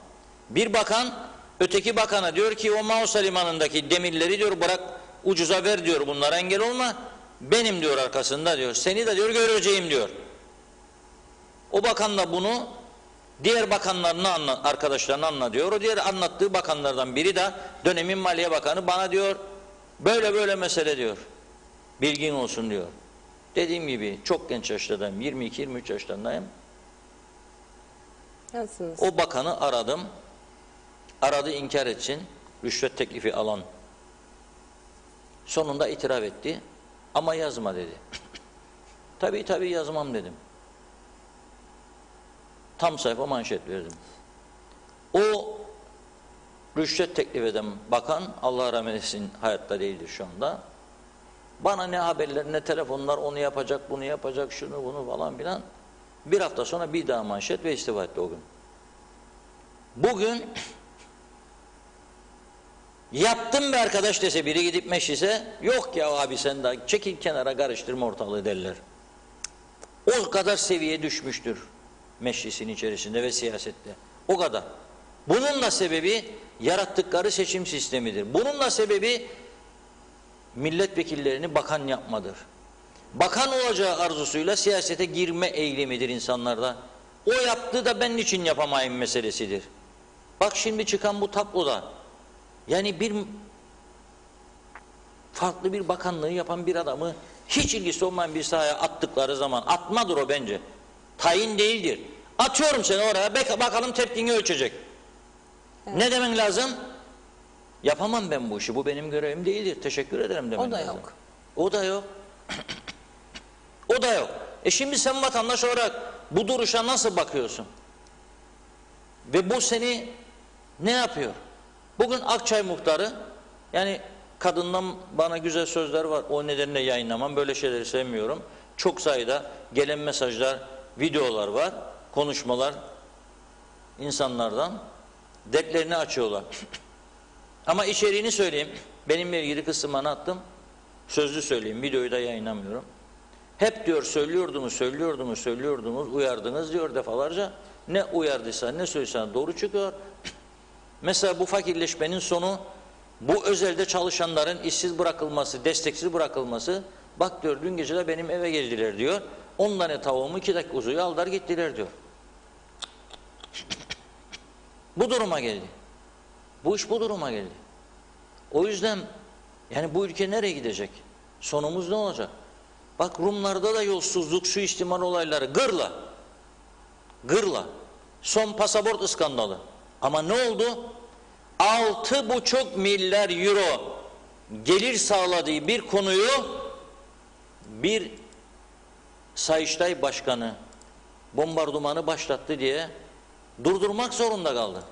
[SPEAKER 2] Bir bakan öteki bakana diyor ki o Mausa limanındaki demirleri diyor bırak ucuza ver diyor, bunlara engel olma. Benim diyor arkasında diyor. Seni de diyor göreceğim diyor. O bakan da bunu diğer bakanlarına arkadaşlarına anlatıyor. O diğer anlattığı bakanlardan biri de dönemin Maliye Bakanı bana diyor böyle böyle mesele diyor. Bilgin olsun diyor. Dediğim gibi çok genç yaşlardayım. 22-23 yaşlarındayım.
[SPEAKER 1] Nasılsınız?
[SPEAKER 2] O bakanı aradım. Aradı inkar etsin. Rüşvet teklifi alan. Sonunda itiraf etti. Ama yazma dedi. Tabii yazmam dedim. Tam sayfa manşet verdim. O rüşvet teklif eden bakan, Allah rahmet etsin, hayatta değildir şu anda. Bana ne haberler ne telefonlar, onu yapacak bunu yapacak şunu bunu falan filan. Bir hafta sonra bir daha manşet ve istifa etti o gün. Bugün yaptım be arkadaş dese biri gidip meclise, yok ya abi sen daha çekil kenara karıştırma ortalığı derler. O kadar seviye düşmüştür meclisin içerisinde ve siyasette. O kadar. Bunun da sebebi yarattıkları seçim sistemidir. Bunun da sebebi milletvekillerini bakan yapmadır. Bakan olacağı arzusuyla siyasete girme eğilimidir insanlarda. O yaptığı da ben niçin yapamayayım meselesidir. Bak şimdi çıkan bu tabloda yani bir farklı bir bakanlığı yapan bir adamı hiç ilgisi olmayan bir sahaya attıkları zaman, atmadır o bence. Tayin değildir. Atıyorum seni oraya, bakalım tepkini ölçecek. Evet. Ne demen lazım? Yapamam ben bu işi, bu benim görevim değildir. Teşekkür ederim demen lazım. O da yok. O da yok. O da yok. Şimdi sen vatandaş olarak bu duruşa nasıl bakıyorsun? Ve bu seni ne yapıyor? Bugün Akçay muhtarı, yani kadından bana güzel sözler var, o nedenle yayınlamam, böyle şeyleri sevmiyorum. Çok sayıda gelen mesajlar, videolar var, konuşmalar insanlardan, dertlerini açıyorlar. Ama içeriğini söyleyeyim, benimle ilgili kısmını attım, sözlü söyleyeyim, videoyu da yayınlamıyorum. Hep diyor söylüyordunuz, uyardınız diyor defalarca. Ne uyardıysa, ne söylesen doğru çıkıyor. Mesela bu fakirleşmenin sonu, bu özelde çalışanların işsiz bırakılması, desteksiz bırakılması. Bak diyor dün gece de benim eve geldiler diyor. 10 tane tavuğumu 2 dakika uzuyor aldılar gittiler diyor. Bu duruma geldi. Bu iş bu duruma geldi. O yüzden yani bu ülke nereye gidecek? Sonumuz ne olacak? Bak Rumlarda da yolsuzluk, suistimal olayları gırla. Son pasaport iskandalı. Ama ne oldu? 6,5 milyar euro gelir sağladığı bir konuyu bir Sayıştay Başkanı bombardımanı başlattı diye durdurmak zorunda kaldı.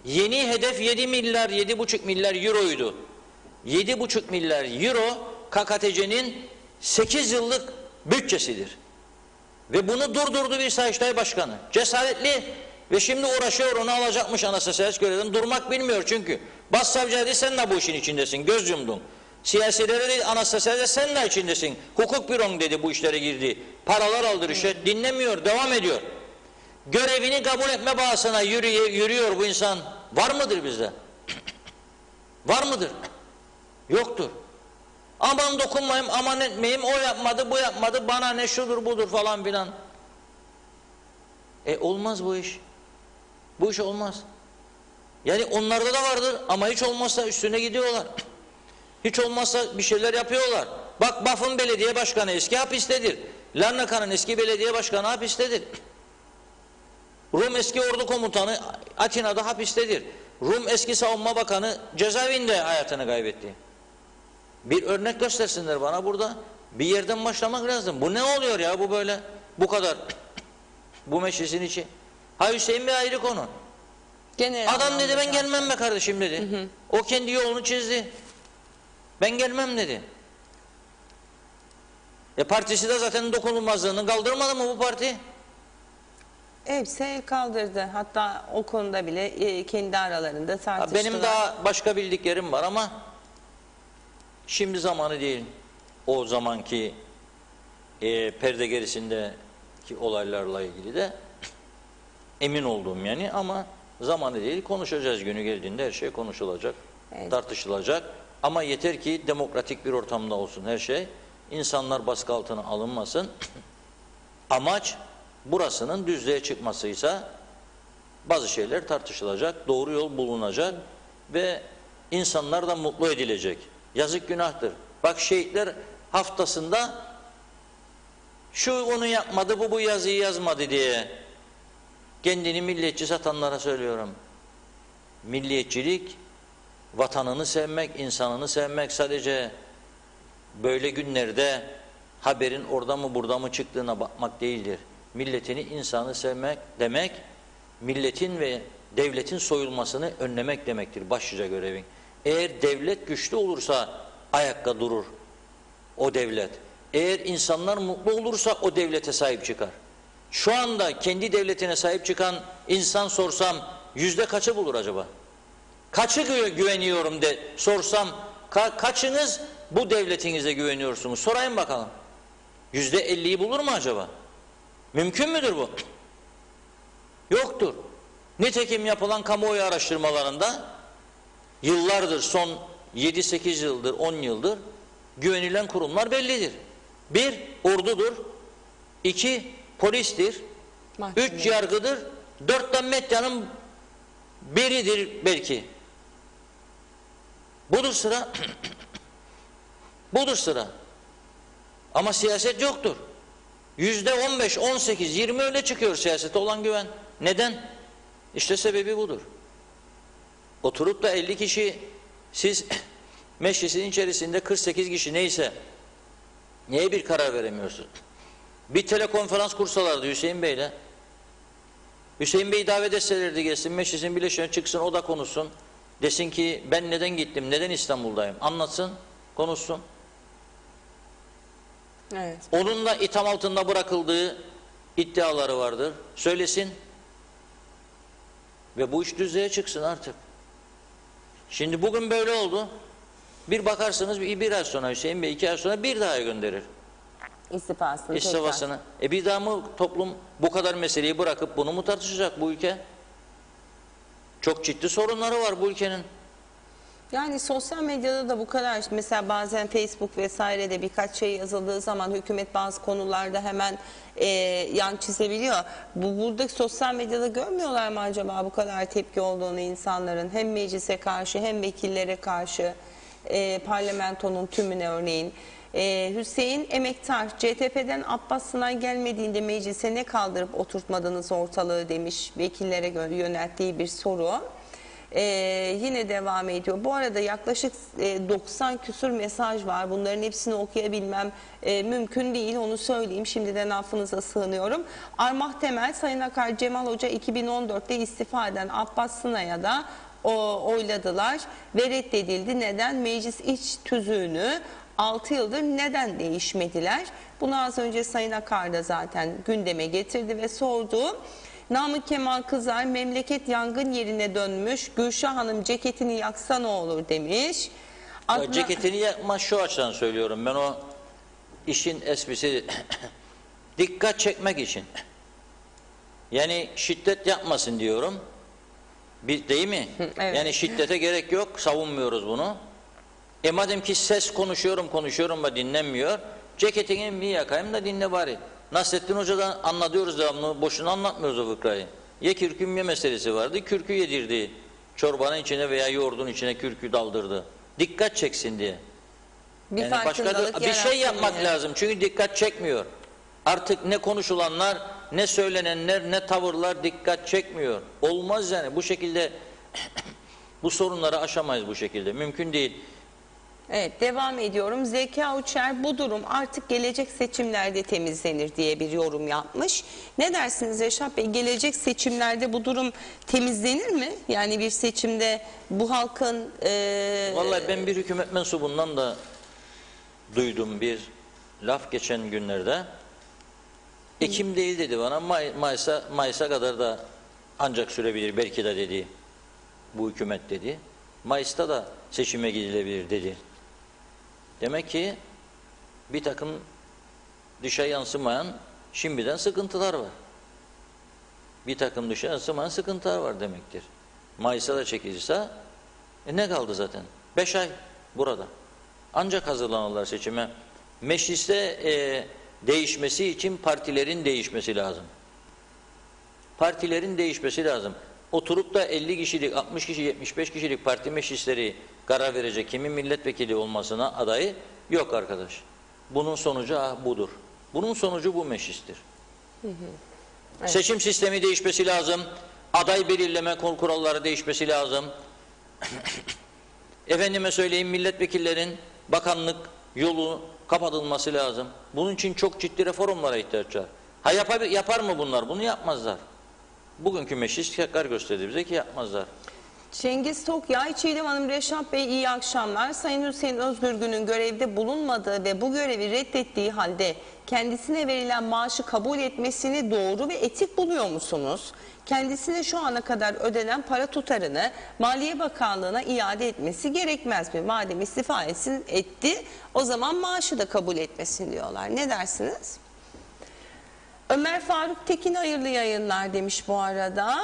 [SPEAKER 2] Yeni hedef 7,5 milyar euroydu. 7,5 milyar euro KKTC'nin 8 yıllık bütçesidir. Ve bunu durdurdu bir Sayıştay Başkanı. Cesaretli ve şimdi uğraşıyor, onu alacakmış Anastasiyas görevden. Durmak bilmiyor çünkü. Başsavcıya dedi sen de bu işin içindesin, göz yumdun. Siyasilere dedi Anastasiyas sen de içindesin. Hukuk büron dedi bu işlere girdi. Paralar aldı rüşvet, dinlemiyor, devam ediyor. Görevini kabul etme bağısına yürüyor bu insan. Var mıdır bizde? Var mıdır? Yoktur. Aman dokunmayayım, aman etmeyeyim, o yapmadı, bu yapmadı, bana ne şudur budur falan filan. Olmaz bu iş. Bu iş olmaz. Yani onlarda da vardır ama hiç olmazsa üstüne gidiyorlar. Hiç olmazsa bir şeyler yapıyorlar. Bak Baf'ın belediye başkanı eski hapistedir. Larnaka'nın eski belediye başkanı hapistedir. Rum eski ordu komutanı Atina'da hapistedir. Rum eski savunma bakanı cezaevinde hayatını kaybetti. Bir örnek göstersinler bana burada. Bir yerden başlamak lazım. Bu ne oluyor ya bu böyle? Bu kadar. Bu meclisin içi. Ha Hüseyin Bey ayrı konu. Adam dedi ben gelmem be kardeşim dedi. O kendi yolunu çizdi. Ben gelmem dedi. Partisi de zaten dokunulmazlığını kaldırmadı mı bu parti?
[SPEAKER 1] Hepsi el kaldırdı. Hatta o konuda bile kendi aralarında tartıştılar.
[SPEAKER 2] Benim daha başka bildiklerim var ama şimdi zamanı değil. O zamanki perde gerisindeki olaylarla ilgili de emin olduğum yani ama zamanı değil. Konuşacağız, günü geldiğinde her şey konuşulacak, evet, tartışılacak. Ama yeter ki demokratik bir ortamda olsun her şey. İnsanlar baskı altına alınmasın. Amaç burasının düzlüğe çıkmasıysa bazı şeyler tartışılacak, doğru yol bulunacak ve insanlar da mutlu edilecek. Yazık günahtır. Bak şehitler haftasında şu onu yapmadı, bu yazıyı yazmadı diye kendini milliyetçi satanlara söylüyorum. Milliyetçilik, vatanını sevmek, insanını sevmek sadece böyle günlerde haberin orada mı burada mı çıktığına bakmak değildir. Milletini, insanı sevmek demek, milletin ve devletin soyulmasını önlemek demektir başlıca görevin. Eğer devlet güçlü olursa ayakta durur o devlet. Eğer insanlar mutlu olursa o devlete sahip çıkar. Şu anda kendi devletine sahip çıkan insan sorsam yüzde kaçı bulur acaba? Kaçı güveniyorum de sorsam kaçınız bu devletinize güveniyorsunuz? Sorayım bakalım. %50'yi bulur mu acaba? Mümkün müdür bu? Yoktur. Nitekim yapılan kamuoyu araştırmalarında yıllardır, son 7-8 yıldır, 10 yıldır güvenilen kurumlar bellidir. 1. Ordudur. 2. Polistir. 3. Yargıdır. 4. da medyanın biridir belki. Budur sıra. Budur sıra. Ama siyaset yoktur. %15, 18, 20 öyle çıkıyor siyasete olan güven. Neden? İşte sebebi budur. Oturup da 50 kişi siz meclisin içerisinde 48 kişi neyse niye bir karar veremiyorsun? Bir telekonferans kursalardı Hüseyin Bey'le. Hüseyin Bey'i davet etselerdi gelsin meclisin bileşiğine çıksın o da konuşsun. Desin ki ben neden gittim, neden İstanbul'dayım? Anlatsın, konuşsun.
[SPEAKER 1] Evet.
[SPEAKER 2] Onunla itham altında bırakıldığı iddiaları vardır. Söylesin. Ve bu iş düzlüğe çıksın artık. Şimdi bugün böyle oldu. Bir bakarsınız bir ay sonra Hüseyin Bey 2 ay sonra bir daha gönderir. İstifasını. Bir daha mı toplum bu kadar meseleyi bırakıp bunu mu tartışacak bu ülke? Çok ciddi sorunları var bu ülkenin.
[SPEAKER 1] Yani sosyal medyada da bu kadar, mesela bazen Facebook vesairede birkaç şey yazıldığı zaman hükümet bazı konularda hemen yan çizebiliyor. Buradaki sosyal medyada görmüyorlar mı acaba bu kadar tepki olduğunu insanların? Hem meclise karşı hem vekillere karşı, parlamentonun tümüne örneğin. Hüseyin Emektar, CTP'den Abbas Sınay gelmediğinde meclise ne kaldırıp oturtmadınız ortalığı demiş, vekillere göre yönelttiği bir soru. Yine devam ediyor. Bu arada yaklaşık 90 küsur mesaj var. Bunların hepsini okuyabilmem mümkün değil. Onu söyleyeyim. Şimdiden affınıza sığınıyorum. Armah Temel, Sayın Akar, Cemal Hoca 2014'te istifa eden Abbas Sınay'a da oyladılar ve reddedildi. Neden? Meclis iç tüzüğünü 6 yıldır neden değişmediler? Bunu az önce Sayın Akar da zaten gündeme getirdi ve sordu. Namık Kemal Kızar, memleket yangın yerine dönmüş. Gülşah Hanım ceketini yaksa ne olur demiş.
[SPEAKER 2] Ceketini yakma şu açıdan söylüyorum. Ben o işin esprisi dikkat çekmek için. Yani şiddet yapmasın diyorum. Değil mi? Evet. Yani şiddete gerek yok. Savunmuyoruz bunu. Madem ki ses konuşuyorum da dinlenmiyor, ceketini bir yakayım da dinle bari. Nasrettin Hoca'dan anlatıyoruz devamlı, boşuna anlatmıyoruz o fıkrayı. Ye kürküm ye meselesi vardı, kürkü yedirdi. Çorbanın içine veya yoğurdun içine kürkü daldırdı. Dikkat çeksin diye.
[SPEAKER 1] Bir
[SPEAKER 2] Bir şey yapmak lazım çünkü dikkat çekmiyor. Artık ne konuşulanlar, ne söylenenler, ne tavırlar dikkat çekmiyor. Olmaz yani bu şekilde bu sorunları aşamayız bu şekilde. Mümkün değil.
[SPEAKER 1] Evet, devam ediyorum. Zeka Uçer bu durum artık gelecek seçimlerde temizlenir diye bir yorum yapmış. Ne dersiniz Reşat Bey? Gelecek seçimlerde bu durum temizlenir mi? Yani bir seçimde bu halkın...
[SPEAKER 2] Vallahi ben bir hükümet mensubundan da duydum bir laf geçen günlerde. Ekim değil dedi bana, Mayıs'a kadar da ancak sürebilir belki de dedi. Bu hükümet dedi. Mayıs'ta da seçime gidilebilir dedi. Demek ki bir takım dışa yansımayan şimdiden sıkıntılar var. Bir takım dışa yansımayan sıkıntılar var demektir. Mayıs'a da çekilirse ne kaldı zaten? 5 ay burada. Ancak hazırlanırlar seçime. Mecliste değişmesi için partilerin değişmesi lazım. Partilerin değişmesi lazım. Oturup da 50 kişilik, 60 kişi, 75 kişilik parti meclisleri karar verecek kimin milletvekili olmasına adayı yok arkadaş. Bunun sonucu budur. Bunun sonucu bu meclistir. Evet. Seçim sistemi değişmesi lazım. Aday belirleme kuralları değişmesi lazım. Efendime söyleyeyim milletvekillerin bakanlık yolu kapatılması lazım. Bunun için çok ciddi reformlara ihtiyaç var. Yapar mı bunlar? Bunu yapmazlar. Bugünkü meclis tekrar gösterdi bize ki yapmazlar.
[SPEAKER 1] Cengiz Tokyay, Çiğdem Hanım, Reşat Bey iyi akşamlar. Sayın Hüseyin Özgürgün'ün görevde bulunmadığı ve bu görevi reddettiği halde kendisine verilen maaşı kabul etmesini doğru ve etik buluyor musunuz? Kendisine şu ana kadar ödenen para tutarını Maliye Bakanlığı'na iade etmesi gerekmez mi? Madem istifa etti o zaman maaşı da kabul etmesin diyorlar. Ne dersiniz? Ömer Faruk Tekin hayırlı yayınlar demiş bu arada.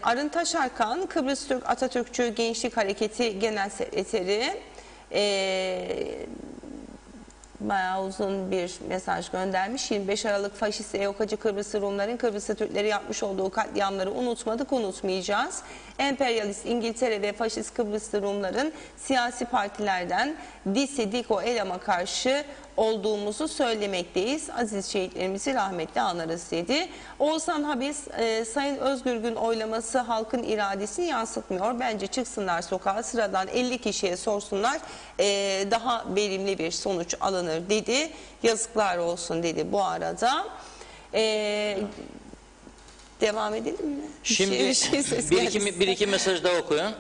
[SPEAKER 1] Arın Taşarkan, Kıbrıs Türk Atatürkçü Gençlik Hareketi Genel Sekreteri bayağı uzun bir mesaj göndermiş. 25 Aralık faşist EOK'cı Kıbrıslı Rumların Kıbrıslı Türkleri yapmış olduğu katliamları unutmadık, unutmayacağız. Emperyalist İngiltere ve faşist Kıbrıslı Rumların siyasi partilerden DİSİ-DİKO ELAM'a karşı olduğumuzu söylemekteyiz. Aziz şehitlerimizi rahmetle anarız dedi. Oğuzhan Habis, Sayın Özgürgün oylaması halkın iradesini yansıtmıyor. Bence çıksınlar sokağa, sıradan 50 kişiye sorsunlar, daha verimli bir sonuç alınır dedi. Yazıklar olsun dedi bu arada. Devam edelim mi?
[SPEAKER 2] Şimdi bir iki mesaj daha okuyun.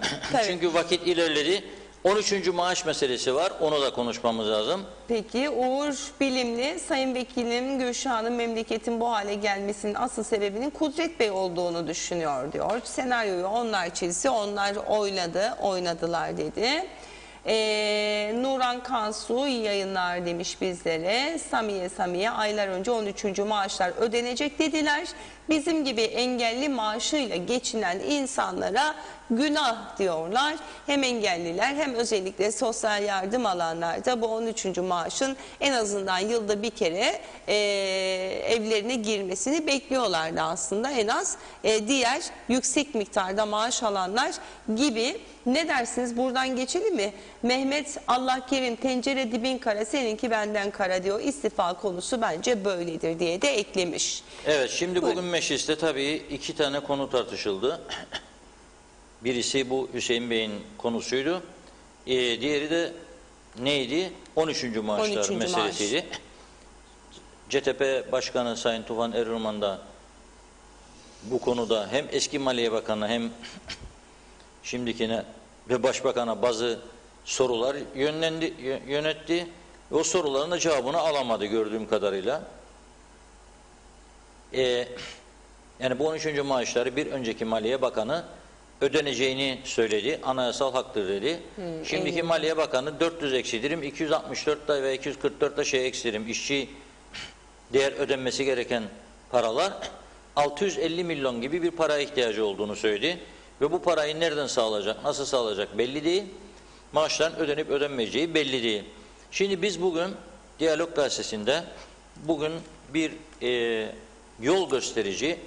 [SPEAKER 2] Çünkü vakit ilerledi. 13. maaş meselesi var. Onu da konuşmamız lazım.
[SPEAKER 1] Peki Uğur Bilimli, Sayın Vekilim Gülşah'ın memleketin bu hale gelmesinin asıl sebebinin Kudret Bey olduğunu düşünüyor diyor. Senaryoyu onlar çizdi, onlar oynadılar dedi. Nuran Kansu iyi yayınlar demiş bizlere. Samiye aylar önce 13. maaşlar ödenecek dediler. Bizim gibi engelli maaşıyla geçinen insanlara günah diyorlar. Hem engelliler hem özellikle sosyal yardım alanlar da bu 13. maaşın en azından yılda bir kere evlerine girmesini bekliyorlardı aslında. En az diğer yüksek miktarda maaş alanlar gibi. Ne dersiniz? Buradan geçelim mi? Mehmet Allah kerim tencere dibin kara seninki benden kara diyor. İstifa konusu bence böyledir diye de eklemiş.
[SPEAKER 2] Evet, şimdi bugün mecliste tabii 2 tane konu tartışıldı. Birisi bu Hüseyin Bey'in konusuydu. Diğeri de neydi? 13. maaşlar meselesiydi. CTP Başkanı Sayın Tufan Eroğlu da bu konuda hem eski Maliye Bakanı hem şimdikine ve Başbakan'a bazı sorular yönetti. O soruların da cevabını alamadı gördüğüm kadarıyla. Yani bu 13. maaşları bir önceki Maliye Bakanı ödeneceğini söyledi. Anayasal haktır dedi. Şimdiki Maliye Bakanı 400 eksidirim, 264'ta ve 244'ta şey eksidirim. İşçi değer ödenmesi gereken paralar 650 milyon gibi bir paraya ihtiyacı olduğunu söyledi. Ve bu parayı nereden sağlayacak, nasıl sağlayacak belli değil. maaşların ödenip ödenmeyeceği belli değil. Şimdi biz bugün Diyalog Gazetesi'nde bugün bir yol gösterici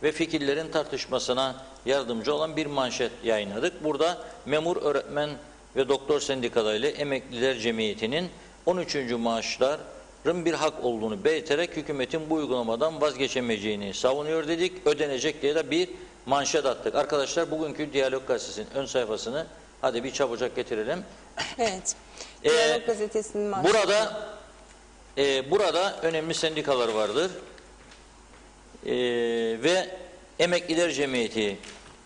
[SPEAKER 2] ve fikirlerin tartışmasına yardımcı olan bir manşet yayınladık. Burada memur, öğretmen ve doktor sendikalarıyla Emekliler Cemiyeti'nin 13. maaşların bir hak olduğunu belirterek hükümetin bu uygulamadan vazgeçemeyeceğini savunuyor dedik. Ödenecek diye de bir manşet attık. Arkadaşlar bugünkü Diyalog Gazetesi'nin ön sayfasını hadi bir çabucak getirelim.
[SPEAKER 1] Evet. Diyalog Gazetesi'nin manşeti.
[SPEAKER 2] Burada önemli sendikalar vardır. Ve Emekliler Cemiyeti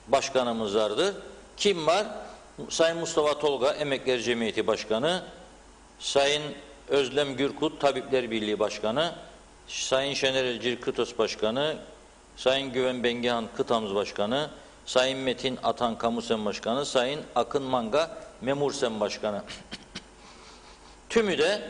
[SPEAKER 2] Başkanımız vardır. Kim var? Sayın Mustafa Tolga Emekliler Cemiyeti Başkanı, Sayın Özlem Gürkut Tabipler Birliği Başkanı, Sayın Şener Elcir Kıtos Başkanı, Sayın Güven Bengihan Kıtamız Başkanı, Sayın Metin Atan Kamusen Başkanı, Sayın Akın Manga Memursen Başkanı. Tümü de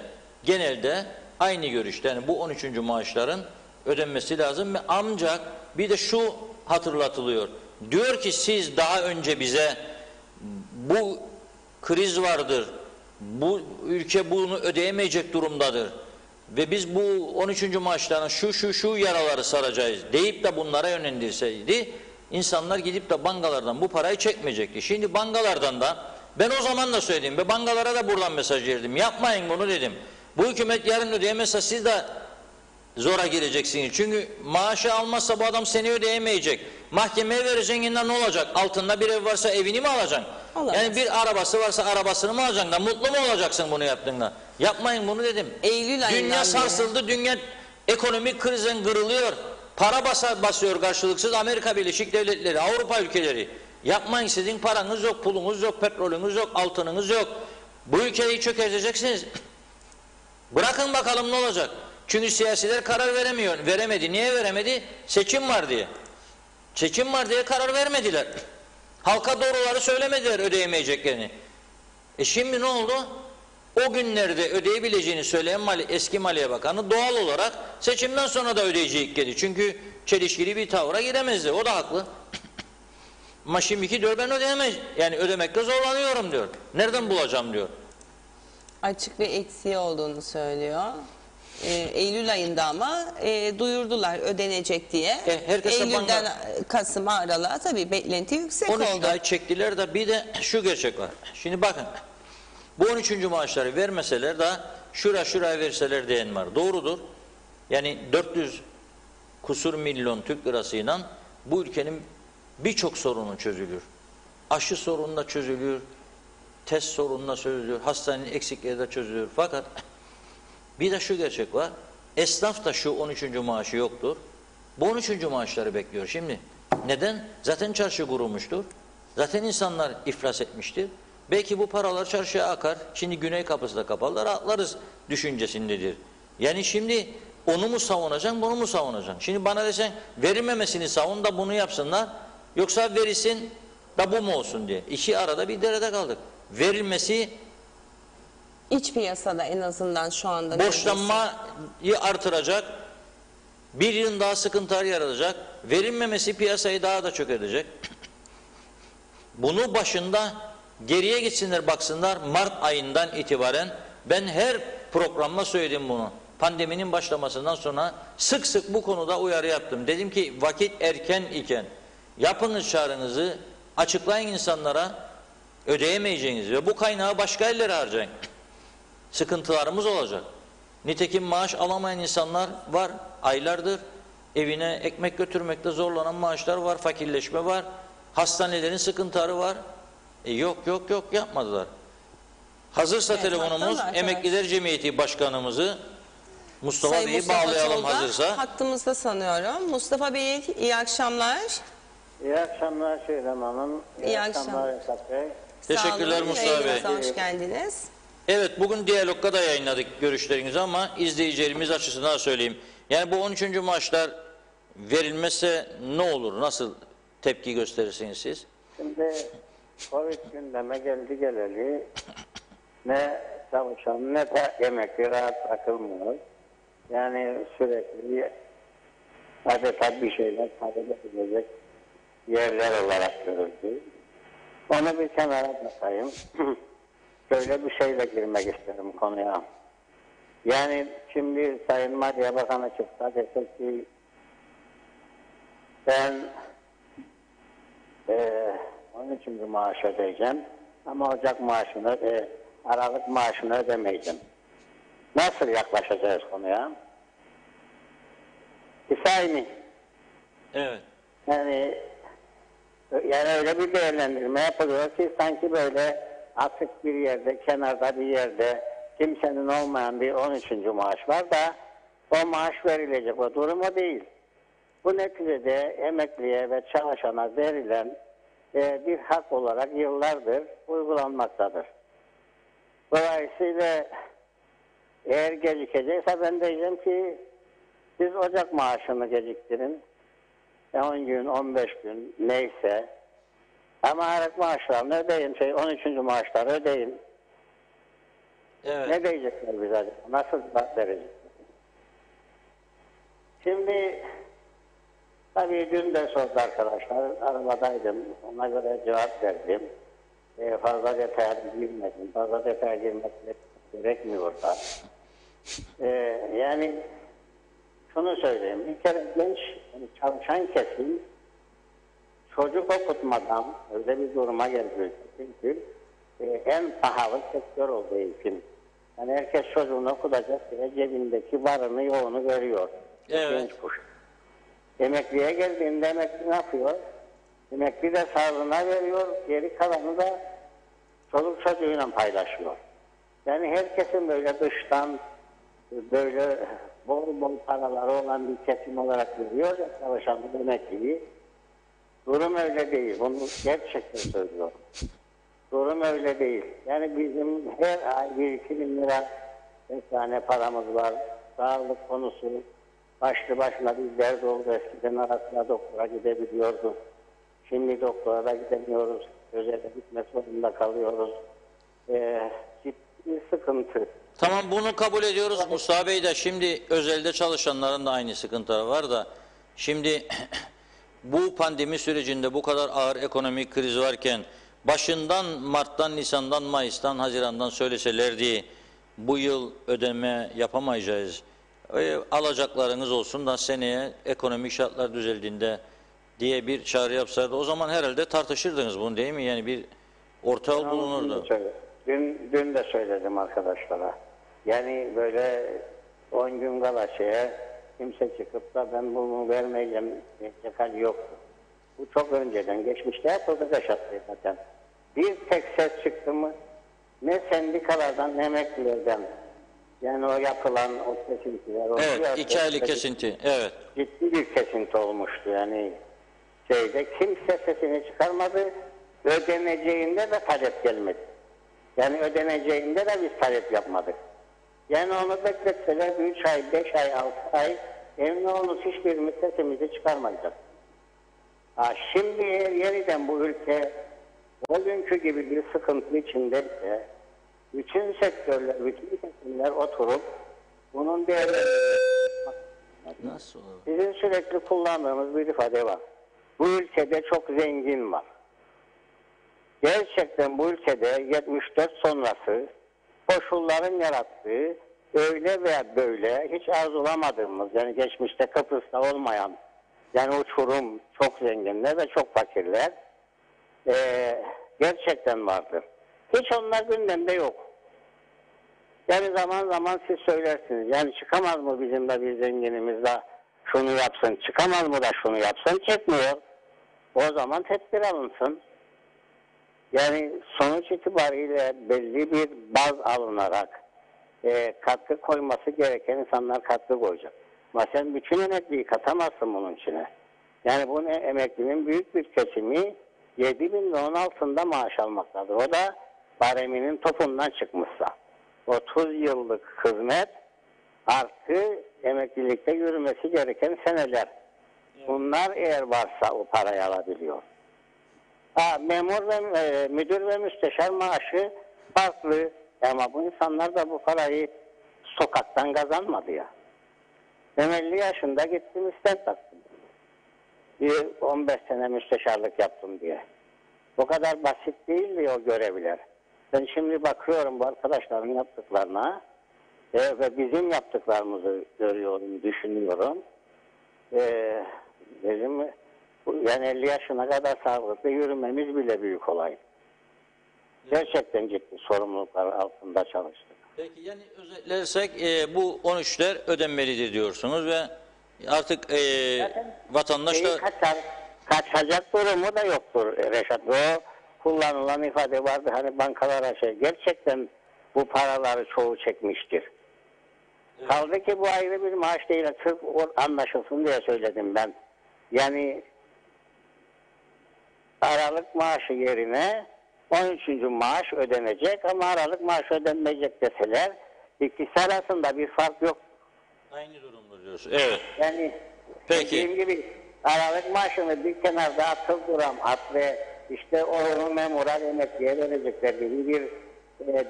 [SPEAKER 2] genelde aynı görüşte. Yani bu 13. maaşların ödenmesi lazım ve ancak bir de şu hatırlatılıyor. Diyor ki siz daha önce bize bu kriz vardır, bu ülke bunu ödeyemeyecek durumdadır ve biz bu 13. maaşların şu yaraları saracağız deyip de bunlara yönlendirseydi insanlar gidip de bankalardan bu parayı çekmeyecekti. Şimdi bankalardan da ben o zaman da söyledim ve bankalara da buradan mesaj verdim. Yapmayın bunu dedim. Bu hükümet yarın ödeyemezse siz de zora gireceksiniz. Çünkü maaşı almazsa bu adam seni ödeyemeyecek. Mahkemeye vereceksin ne olacak? Altında bir ev varsa evini mi alacaksın?
[SPEAKER 1] Olamaz.
[SPEAKER 2] Yani bir arabası varsa arabasını mı alacaksın da mutlu mu olacaksın bunu yaptığında? Yapmayın bunu dedim.
[SPEAKER 1] Eylül ayından
[SPEAKER 2] Dünya sarsıldı. Dünya ekonomik krizden kırılıyor. Para basıyor karşılıksız Amerika Birleşik Devletleri, Avrupa ülkeleri. Yapmayın, sizin paranız yok, pulunuz yok, petrolünüz yok, altınınız yok. Bu ülkeyi çökerteceksiniz. Bırakın bakalım ne olacak? Çünkü siyasiler karar veremedi. Niye veremedi? Seçim var diye. Seçim var diye karar vermediler. Halka doğruları söylemediler ödeyemeyeceklerini. Şimdi ne oldu? O günlerde ödeyebileceğini söyleyen eski Maliye Bakanı doğal olarak seçimden sonra da ödeyecek dedi. Çünkü çelişkili bir tavra giremezdi. O da haklı. Ama şimdiki diyor ben ödeyemeyeceğim. Yani ödemekte zorlanıyorum diyor. Nereden bulacağım diyor.
[SPEAKER 1] Açık ve eksiği olduğunu söylüyor. Eylül ayında ama duyurdular ödenecek diye. Eylül'den Kasım'a aralığa tabii beklenti yüksek
[SPEAKER 2] 13
[SPEAKER 1] oldu.
[SPEAKER 2] ay çektiler de bir de şu gerçek var. Şimdi bakın bu 13. maaşları vermeseler de şuraya verseler diyen var. Doğrudur. Yani 400 kusur milyon Türk lirasıyla bu ülkenin birçok sorunu çözülür. Aşı sorunu da çözülür. Test sorunu da çözülür. Hastanenin eksikleri de çözülür. Fakat bir de şu gerçek var. Esnaf da şu 13. maaşı yoktur. Bu 13. maaşları bekliyor şimdi. Neden? Zaten çarşı kurulmuştur. Zaten insanlar iflas etmiştir. Belki bu paralar çarşıya akar. Şimdi Güney Kapısı da kapalı, rahatlarız düşüncesindedir. Yani şimdi onu mu savunacaksın, bunu mu savunacaksın? Şimdi bana desen verilmemesini savun da bunu yapsınlar. Yoksa verilsin da bu mu olsun diye. İki arada bir derede kaldık. Verilmesi
[SPEAKER 1] İç piyasada en azından şu anda.
[SPEAKER 2] borçlanmayı artıracak, bir yıl daha sıkıntılar yaratacak, verilmemesi piyasayı daha da çökertecek. Bunu başında geriye gitsinler baksınlar Mart ayından itibaren ben her programda söyledim bunu. Pandeminin başlamasından sonra sık sık bu konuda uyarı yaptım. Dedim ki vakit erken iken yapınız çağrınızı, açıklayın insanlara ödeyemeyeceğiniz ve bu kaynağı başka yerlere harcayın. Sıkıntılarımız olacak. Nitekim maaş alamayan insanlar var. Aylardır evine ekmek götürmekte zorlanan maaşlar var. Fakirleşme var. Hastanelerin sıkıntıları var. Yok yapmadılar. Hazırsa evet, telefonumuz Emekliler Cemiyeti Başkanımızı Mustafa Bey'i bağlayalım hazırsa.
[SPEAKER 1] Hattımızda sanıyorum. Mustafa Bey iyi akşamlar.
[SPEAKER 7] İyi akşamlar Şehrem Hanım. İyi akşamlar Esat Bey.
[SPEAKER 2] Teşekkürler Mustafa Bey.
[SPEAKER 1] Hoş geldiniz.
[SPEAKER 2] Evet bugün Diyalog'da da yayınladık görüşlerinizi ama izleyicilerimiz açısından söyleyeyim. Yani bu 13. maaşlar verilmezse ne olur? Nasıl tepki gösterirsiniz siz?
[SPEAKER 7] Şimdi Covid gündeme geldi geleli ne çalışan ne de emekli rahat bırakılmıyor. Yani sürekli adeta bir şeyler talep edilecek yerler olarak görüldü. Onu bir kenara bırakayım. şöyle bir şeyle girmek isterim konuya. Yani şimdi Sayın Maliye Bakanı çıktı desek ki ben 13. maaş ödeyeceğim ama Ocak maaşını, Aralık maaşını ödemeyeceğim. Nasıl yaklaşacağız konuya? İsa'yı
[SPEAKER 2] Evet.
[SPEAKER 7] yani öyle bir değerlendirme yapılıyor ki sanki böyle açık bir yerde, kenarda bir yerde kimsenin olmayan bir 13. maaş var da o maaş verilecek. O durum o değil. Bu neticede emekliye ve çalışana verilen bir hak olarak yıllardır uygulanmaktadır. Dolayısıyla eğer gecikecekse ben diyeceğim ki siz Ocak maaşını geciktirin. 10 gün, 15 gün neyse. Ama Aralık maaşlarını ödeyin. 13. maaşları ödeyin.
[SPEAKER 2] Evet.
[SPEAKER 7] Ne diyecekler bize acaba? Nasıl verecekler? Şimdi tabii dün de sordu arkadaşlar. Arabadaydım. Ona göre cevap verdim. Fazla detaya girmedim. Fazla detaya girmek gerekmiyor da. Yani şunu söyleyeyim. Bir kere genç çalışan kesim çocuk okutmadan öyle bir duruma geldi. Çünkü en pahalı sektör oldu eğitim. Yani herkes çocuğunu okutacak diye cebindeki varını yoğunu veriyor.
[SPEAKER 2] Evet.
[SPEAKER 7] Genç kuş. Emekliye geldiğinde emekli ne yapıyor? Emekli de sağlığına veriyor. Geri kalanı da çoluk çocuğuyla paylaşıyor. Yani herkesin böyle dıştan böyle bol bol paraları olan bir kesim olarak görüyor ya çalışan bir emekliyi. Durum öyle değil. Bunu gerçekten söylüyorum. Durum öyle değil. Yani bizim her ay 1-2 bin lira tane paramız var. Sağlık konusu başlı başına bir dert oldu. Eskiden arasında doktora gidebiliyorduk. Şimdi doktora da gidemiyoruz. Özelde gitmek zorunda kalıyoruz. Ciddi sıkıntı.
[SPEAKER 2] Tamam, bunu kabul ediyoruz Mustafa Bey de. Şimdi özelde çalışanların da aynı sıkıntıları var da şimdi bu pandemi sürecinde bu kadar ağır ekonomik kriz varken başından Mart'tan, Nisan'dan, Mayıs'tan, Haziran'dan söyleselerdi bu yıl ödeme yapamayacağız, alacaklarınız olsun da seneye ekonomik şartlar düzeldiğinde diye bir çağrı yapsaydı o zaman herhalde tartışırdınız bunu, değil mi? Yani bir orta yol bulunurdu.
[SPEAKER 7] Dün de söyledim arkadaşlara. Yani böyle 10 gün kala kimse çıkıp da ben bunu vermeyeceğim diyecek hali yoktu. Bu çok önceden geçmişte yapıldı zaten. Bir tek ses çıktı mı ne sendikalardan ne emeklilerden, yani o yapılan o kesintiler.
[SPEAKER 2] Evet, 2 aylık kesinti. Evet.
[SPEAKER 7] Ciddi bir kesinti olmuştu yani kimse sesini çıkarmadı. Ödeneceğinde de talep gelmedi. Yani ödeneceğinde de biz talep yapmadık. Yani onu bekletseler 3 ay, 5 ay, 6 ay emin olunuz hiçbirimiz sesimizi çıkarmayacak. Şimdi yeniden bu ülke o günkü gibi bir sıkıntı içindeyse bütün sektörler, bütün kesimler oturup bunun değerlerini
[SPEAKER 2] Nasıl olur?
[SPEAKER 7] Sizin sürekli kullandığınız bir ifade var. Bu ülkede çok zengin var. Gerçekten bu ülkede 74 sonrası koşulların yarattığı öyle veya böyle hiç arzulamadığımız, yani geçmişte Kıbrıs'ta olmayan, yani uçurum, çok zenginler ve çok fakirler gerçekten vardır. Hiç onlar gündemde yok. Yani zaman zaman siz söylersiniz. Yani çıkamaz mı bizim de bir zenginimiz de şunu yapsın, çıkamaz mı da şunu yapsın, çekmiyor. O zaman tedbir alınsın. Yani sonuç itibariyle belli bir baz alınarak katkı koyması gereken insanlar katkı koyacak. Ama sen bütün emekliyi katamazsın bunun içine. Yani bu emeklinin büyük bir kesimi 7.000 ve onun altında maaş almaktadır. O da bareminin topundan çıkmışsa. 30 yıllık hizmet artı emeklilikte yürümesi gereken seneler. Bunlar eğer varsa o parayı alabiliyor. Memur ve müdür ve müsteşar maaşı farklı. Ama bu insanlar da bu parayı sokaktan kazanmadı ya. Ben 50 yaşında gittim istem taktım. 15 sene müsteşarlık yaptım diye. O kadar basit değildi o görevler. Ben şimdi bakıyorum bu arkadaşların yaptıklarına ve bizim yaptıklarımızı görüyorum, düşünüyorum. Bizim yani 50 yaşına kadar sağlıklı yürümemiz bile büyük olay. Gerçekten ciddi sorumluluklar altında çalıştık.
[SPEAKER 2] Peki yani özetlersek bu 13'ler ödenmelidir diyorsunuz ve artık vatandaş da
[SPEAKER 7] kaçacak durumu da yoktur Reşat. O kullanılan ifade vardı hani bankalara gerçekten bu paraları çoğu çekmiştir. Evet. Kaldı ki bu ayrı bir maaş değil. Sırf anlaşılsın diye söyledim ben. Yani Aralık maaşı yerine 13. maaş ödenecek ama Aralık maaşı ödenmeyecek deseler ikisi arasında bir fark yok.
[SPEAKER 2] Aynı durumda diyorsun. Evet.
[SPEAKER 7] Yani
[SPEAKER 2] peki.
[SPEAKER 7] Dediğim gibi Aralık maaşını bir kenarda atıldıram at ve işte onu memura emekliye verecekler gibi bir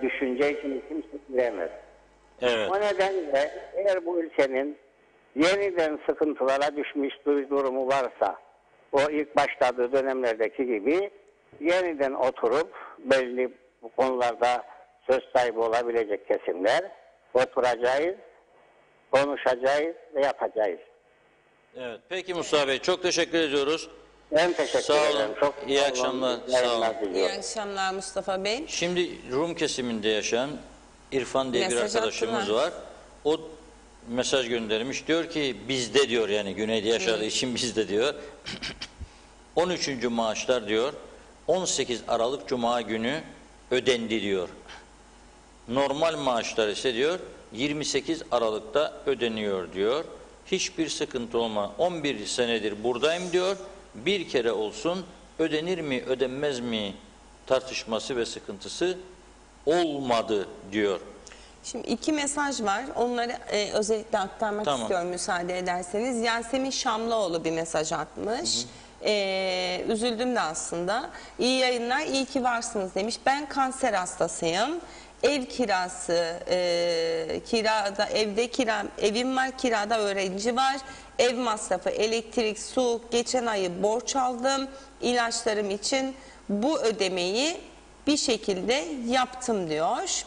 [SPEAKER 7] düşünce için kimse bilemez.
[SPEAKER 2] Evet.
[SPEAKER 7] O nedenle eğer bu ülkenin yeniden sıkıntılara düşmüş bir durumu varsa o ilk başladığı dönemlerdeki gibi yeniden oturup belli bu konularda söz sahibi olabilecek kesimler oturacağız, konuşacağız ve yapacağız.
[SPEAKER 2] Evet. Peki Mustafa Bey çok teşekkür ediyoruz.
[SPEAKER 7] Ben teşekkür
[SPEAKER 2] sağ olun.
[SPEAKER 7] ederim. Çok
[SPEAKER 2] İyi akşamlar. Sağ olun.
[SPEAKER 1] İyi akşamlar Mustafa Bey.
[SPEAKER 2] Şimdi Rum kesiminde yaşayan İrfan diye bir arkadaşımız var. O mesaj göndermiş. Diyor ki bizde diyor yani güneyde yaşadığı için bizde diyor. 13. maaşlar diyor 18 Aralık Cuma günü ödendi diyor. Normal maaşlar ise diyor 28 Aralık'ta ödeniyor diyor. Hiçbir sıkıntı olma. 11 senedir buradayım diyor. Bir kere olsun ödenir mi ödenmez mi tartışması ve sıkıntısı olmadı diyor.
[SPEAKER 1] Şimdi iki mesaj var. Onları özellikle aktarmak istiyorum müsaade ederseniz. Yasemin Şamlıoğlu bir mesaj atmış. Üzüldüm de aslında. İyi yayınlar, iyi ki varsınız demiş. Ben kanser hastasıyım. Ev kirası, kirada, evim var, kirada öğrenci var. Ev masrafı, elektrik, su, geçen ayı borç aldım. İlaçlarım için bu ödemeyi bir şekilde yaptım diyor.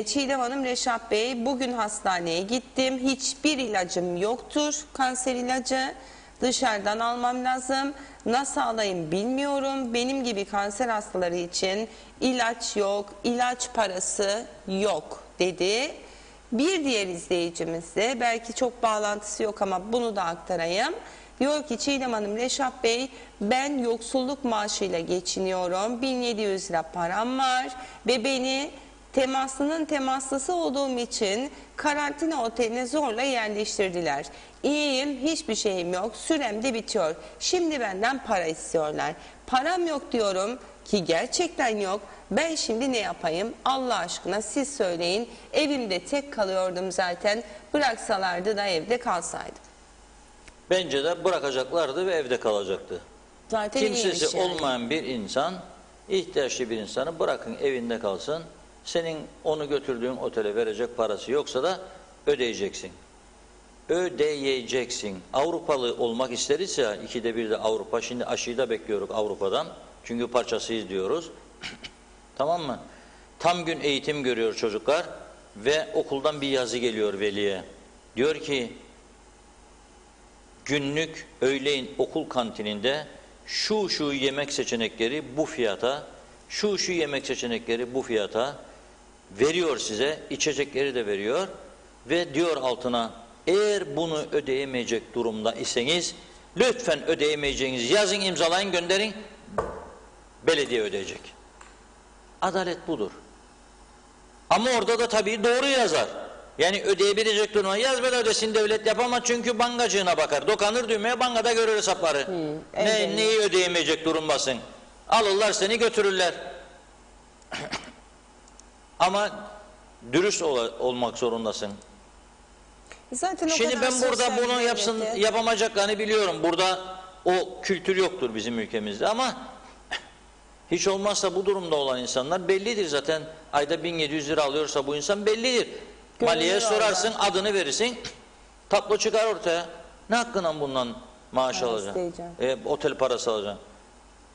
[SPEAKER 1] Çiğdem Hanım, Reşat Bey, bugün hastaneye gittim. Hiçbir ilacım yoktur, kanser ilacı. Dışarıdan almam lazım. Nasıl alayım bilmiyorum. Benim gibi kanser hastaları için ilaç yok, ilaç parası yok dedi. Bir diğer izleyicimiz de belki çok bağlantısı yok ama bunu da aktarayım. Diyor ki Çiğdem Hanım, Reşat Bey, ben yoksulluk maaşıyla geçiniyorum. 1700 lira param var ve beni temaslısı olduğum için karantina oteline zorla yerleştirdiler. İyiyim, hiçbir şeyim yok, sürem de bitiyor. Şimdi benden para istiyorlar. Param yok diyorum ki gerçekten yok. Ben şimdi ne yapayım? Allah aşkına siz söyleyin. Evimde tek kalıyordum zaten. Bıraksalardı da evde kalsaydım.
[SPEAKER 2] Bence de bırakacaklardı ve evde kalacaktı.
[SPEAKER 1] Zaten
[SPEAKER 2] kimsesi
[SPEAKER 1] yani
[SPEAKER 2] olmayan bir insan, ihtiyaçlı bir insanı bırakın evinde kalsın. Senin onu götürdüğün otele verecek parası yoksa da ödeyeceksin. Ödeyeceksin. Avrupalı olmak isteriz ya, 2'de 1'de Avrupa. Şimdi aşıyı da bekliyoruz Avrupa'dan. Çünkü parçasıyız diyoruz. Tamam mı? Tam gün eğitim görüyor çocuklar ve okuldan bir yazı geliyor veliye. Diyor ki günlük öğleyin okul kantininde şu yemek seçenekleri bu fiyata, şu yemek seçenekleri bu fiyata veriyor size, içecekleri de veriyor ve diyor altına eğer bunu ödeyemeyecek durumda iseniz lütfen ödeyemeyeceğiniz yazın, imzalayın, gönderin, belediye ödeyecek. Adalet budur. Ama orada da tabii doğru yazar. Yani ödeyebilecek duruma yazmadan ödesin devlet yapamaz çünkü bankacığına bakar. Dokanır düğmeye, bankada görür hesapları. Neyi ödeyemeyecek durumdasın? Alırlar seni götürürler. Ama dürüst olmak zorundasın.
[SPEAKER 1] Zaten
[SPEAKER 2] şimdi ben burada bunu yapamayacaklarını biliyorum. Burada o kültür yoktur bizim ülkemizde ama hiç olmazsa bu durumda olan insanlar bellidir zaten. Ayda 1700 lira alıyorsa bu insan bellidir. Maliye sorarsın, adını verirsin, tablo çıkar ortaya. Ne hakkından bundan maaş alacaksın? Otel parası alacaksın.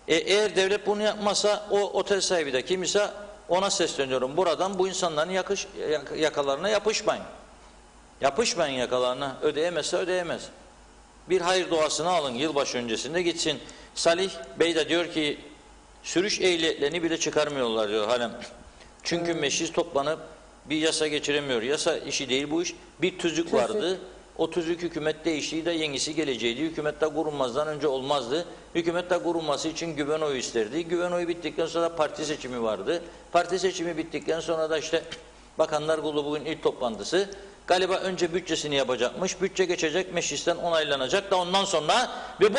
[SPEAKER 2] Eğer devlet bunu yapmazsa o otel sahibi de kimse ona sesleniyorum. Buradan bu insanların yakalarına yapışmayın. Yapışmayın yakalarına. Ödeyemezse ödeyemez. Bir hayır duasını alın yılbaşı öncesinde gitsin. Salih Bey de diyor ki sürüş ehliyetlerini bile çıkarmıyorlar diyor halen. Çünkü meclis toplanıp bir yasa geçiremiyor. Yasa işi değil bu iş. Bir tüzük vardı. O tüzük hükümet değiştiği de yenisi geleceğiydi. Hükümet de kurulmazdan önce olmazdı. Hükümet de kurulması için güven oyu isterdi. Güven oyu bittikten sonra parti seçimi vardı. Parti seçimi bittikten sonra da işte Bakanlar Kurulu bugün ilk toplantısı. Galiba önce bütçesini yapacakmış. Bütçe geçecek, meclisten onaylanacak da ondan sonra ve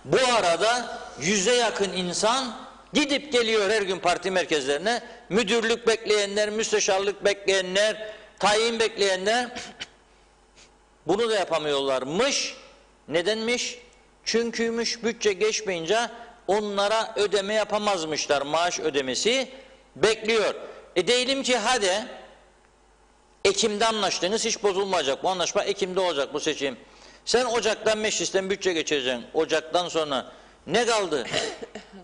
[SPEAKER 2] bu arada 100'e yakın insan gidip geliyor her gün parti merkezlerine. Müdürlük bekleyenler, müsteşarlık bekleyenler, tayin bekleyenler bunu da yapamıyorlarmış. Nedenmiş? Çünküymüş bütçe geçmeyince onlara ödeme yapamazmışlar. Maaş ödemesi bekliyor. Diyelim ki hadi Ekim'de anlaştınız, hiç bozulmayacak. Bu anlaşma Ekim'de olacak bu seçim. Sen Ocak'tan meclisten bütçe geçireceksin. Ocak'tan sonra ne kaldı?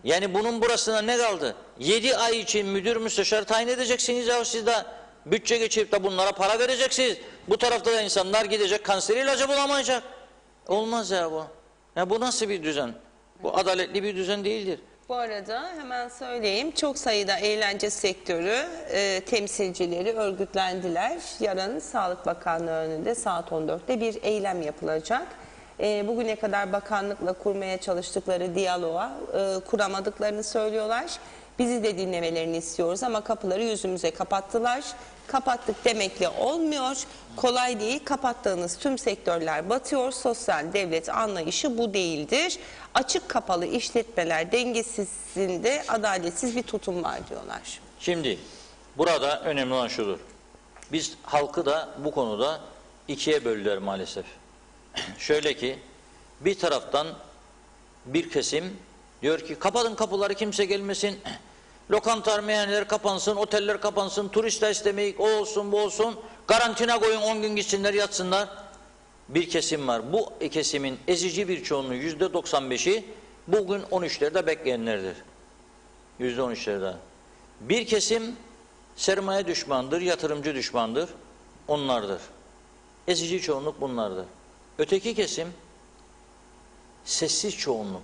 [SPEAKER 2] Yani bunun burasına ne kaldı? 7 ay için müdür müsteşar tayin edeceksiniz ya siz de bütçe geçirip de bunlara para vereceksiniz. Bu tarafta da insanlar gidecek kanser ilacı bulamayacak. Olmaz ya bu. Ya bu nasıl bir düzen? Bu adaletli bir düzen değildir.
[SPEAKER 1] Bu arada hemen söyleyeyim, çok sayıda eğlence sektörü temsilcileri örgütlendiler. Yarın Sağlık Bakanlığı önünde saat 14'te bir eylem yapılacak. Bugüne kadar bakanlıkla kurmaya çalıştıkları diyaloğa kuramadıklarını söylüyorlar. Bizi de dinlemelerini istiyoruz ama kapıları yüzümüze kapattılar. Kapattık demekle olmuyor. Kolay değil. Kapattığınız tüm sektörler batıyor. Sosyal devlet anlayışı bu değildir. Açık kapalı işletmeler dengesizliğinde adaletsiz bir tutum var diyorlar.
[SPEAKER 2] Şimdi burada önemli olan şudur. Biz halkı da bu konuda ikiye böldüler maalesef. Şöyle ki bir taraftan bir kesim diyor ki kapatın kapıları kimse gelmesin. Lokantalar, meyhaneler kapansın, oteller kapansın, turistler istemeyik, o olsun bu olsun. Karantina koyun 10 gün gitsinler yatsınlar. Bir kesim var. Bu kesimin ezici bir çoğunluğu %95'i bugün 13'lerde bekleyenlerdir. %13'lerde. Bir kesim sermaye düşmandır, yatırımcı düşmandır. Onlardır. Ezici çoğunluk bunlardır. Öteki kesim sessiz çoğunluk.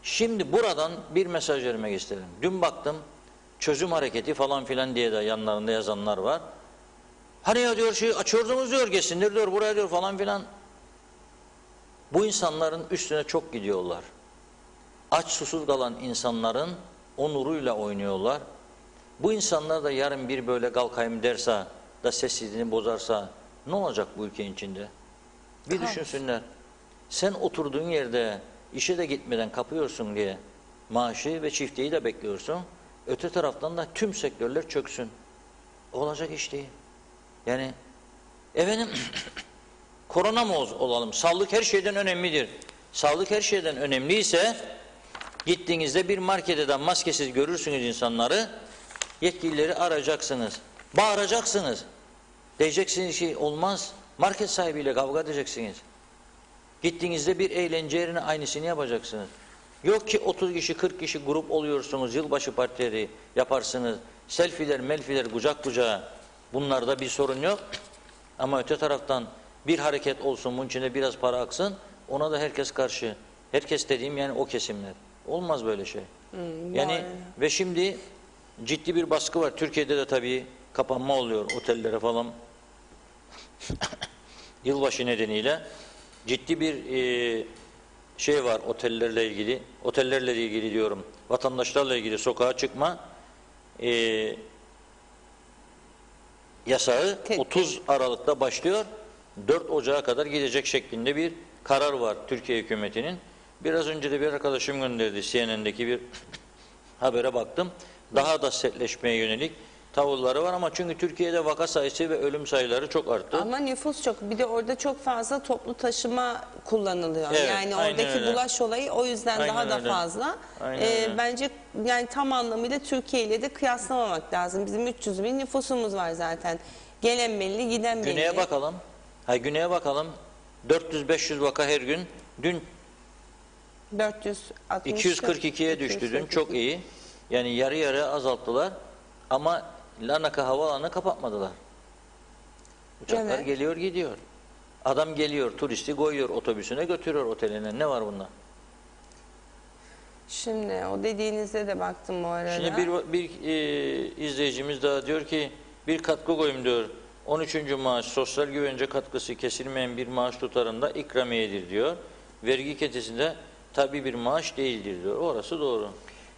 [SPEAKER 2] Şimdi buradan bir mesaj vermek istedim. Dün baktım çözüm hareketi falan filan diye de yanlarında yazanlar var. Hani ya diyor açıyordunuz diyor geçsinler diyor buraya diyor falan filan. Bu insanların üstüne çok gidiyorlar. Aç susuz kalan insanların onuruyla oynuyorlar. Bu insanlar da yarın bir böyle kalkayım derse da sessizliğini bozarsa ne olacak bu ülkenin içinde? Bir düşünsünler. Sen oturduğun yerde işe de gitmeden kapıyorsun diye maaşı ve çifteyi de bekliyorsun. Öte taraftan da tüm sektörler çöksün. Olacak iş değil. Yani efendim korona mı olalım? Sağlık her şeyden önemlidir. Sağlık her şeyden önemliyse gittiğinizde bir markete maskesiz görürsünüz insanları, yetkilileri arayacaksınız. Bağıracaksınız. Diyeceksiniz ki olmaz. Market sahibiyle kavga edeceksiniz. Gittiğinizde bir eğlence yerine aynısını yapacaksınız. Yok ki 30 kişi 40 kişi grup oluyorsunuz, yılbaşı partileri yaparsınız. Selfiler melfiler kucak kucağa, bunlarda bir sorun yok. Ama öte taraftan bir hareket olsun, bunun içinde biraz para aksın, ona da herkes karşı. Herkes dediğim yani o kesimler. Olmaz böyle şey. Yani ve şimdi ciddi bir baskı var. Türkiye'de de tabii kapanma oluyor otellere falan. Yılbaşı nedeniyle ciddi bir şey var otellerle ilgili. Otellerle ilgili diyorum. Vatandaşlarla ilgili sokağa çıkma yasağı 30 Aralık'ta başlıyor. 4 Ocak'a kadar gidecek şeklinde bir karar var Türkiye hükümetinin. Biraz önce de bir arkadaşım gönderdi CNN'deki bir habere baktım. Daha da sertleşmeye yönelik tavırları var ama çünkü Türkiye'de vaka sayısı ve ölüm sayıları çok arttı.
[SPEAKER 1] Ama nüfus çok. Bir de orada çok fazla toplu taşıma kullanılıyor.
[SPEAKER 2] Evet,
[SPEAKER 1] yani oradaki
[SPEAKER 2] öyle.
[SPEAKER 1] Bulaş olayı o yüzden
[SPEAKER 2] Aynen
[SPEAKER 1] daha da
[SPEAKER 2] öyle.
[SPEAKER 1] fazla. Bence yani tam anlamıyla Türkiye ile de kıyaslamamak lazım. Bizim 300 bin nüfusumuz var zaten. Gelen belli, giden belli.
[SPEAKER 2] Güney'e bakalım. Güney'e bakalım. 400-500 vaka her gün. Dün
[SPEAKER 1] 460,
[SPEAKER 2] 242'ye düştü dün. Çok iyi. Yani yarı yarıya azalttılar ama Larnaka havaalanını kapatmadılar. Uçaklar
[SPEAKER 1] Evet.
[SPEAKER 2] geliyor gidiyor. Adam geliyor, turisti koyuyor otobüsüne, götürüyor oteline. Ne var bunda?
[SPEAKER 1] Şimdi o dediğinize de baktım bu arada.
[SPEAKER 2] Şimdi bir izleyicimiz daha diyor ki bir katkı koyayım diyor. 13. maaş sosyal güvence katkısı kesilmeyen bir maaş tutarında ikramiyedir diyor. Vergi kesintisiinde tabii bir maaş değildir diyor. Orası doğru.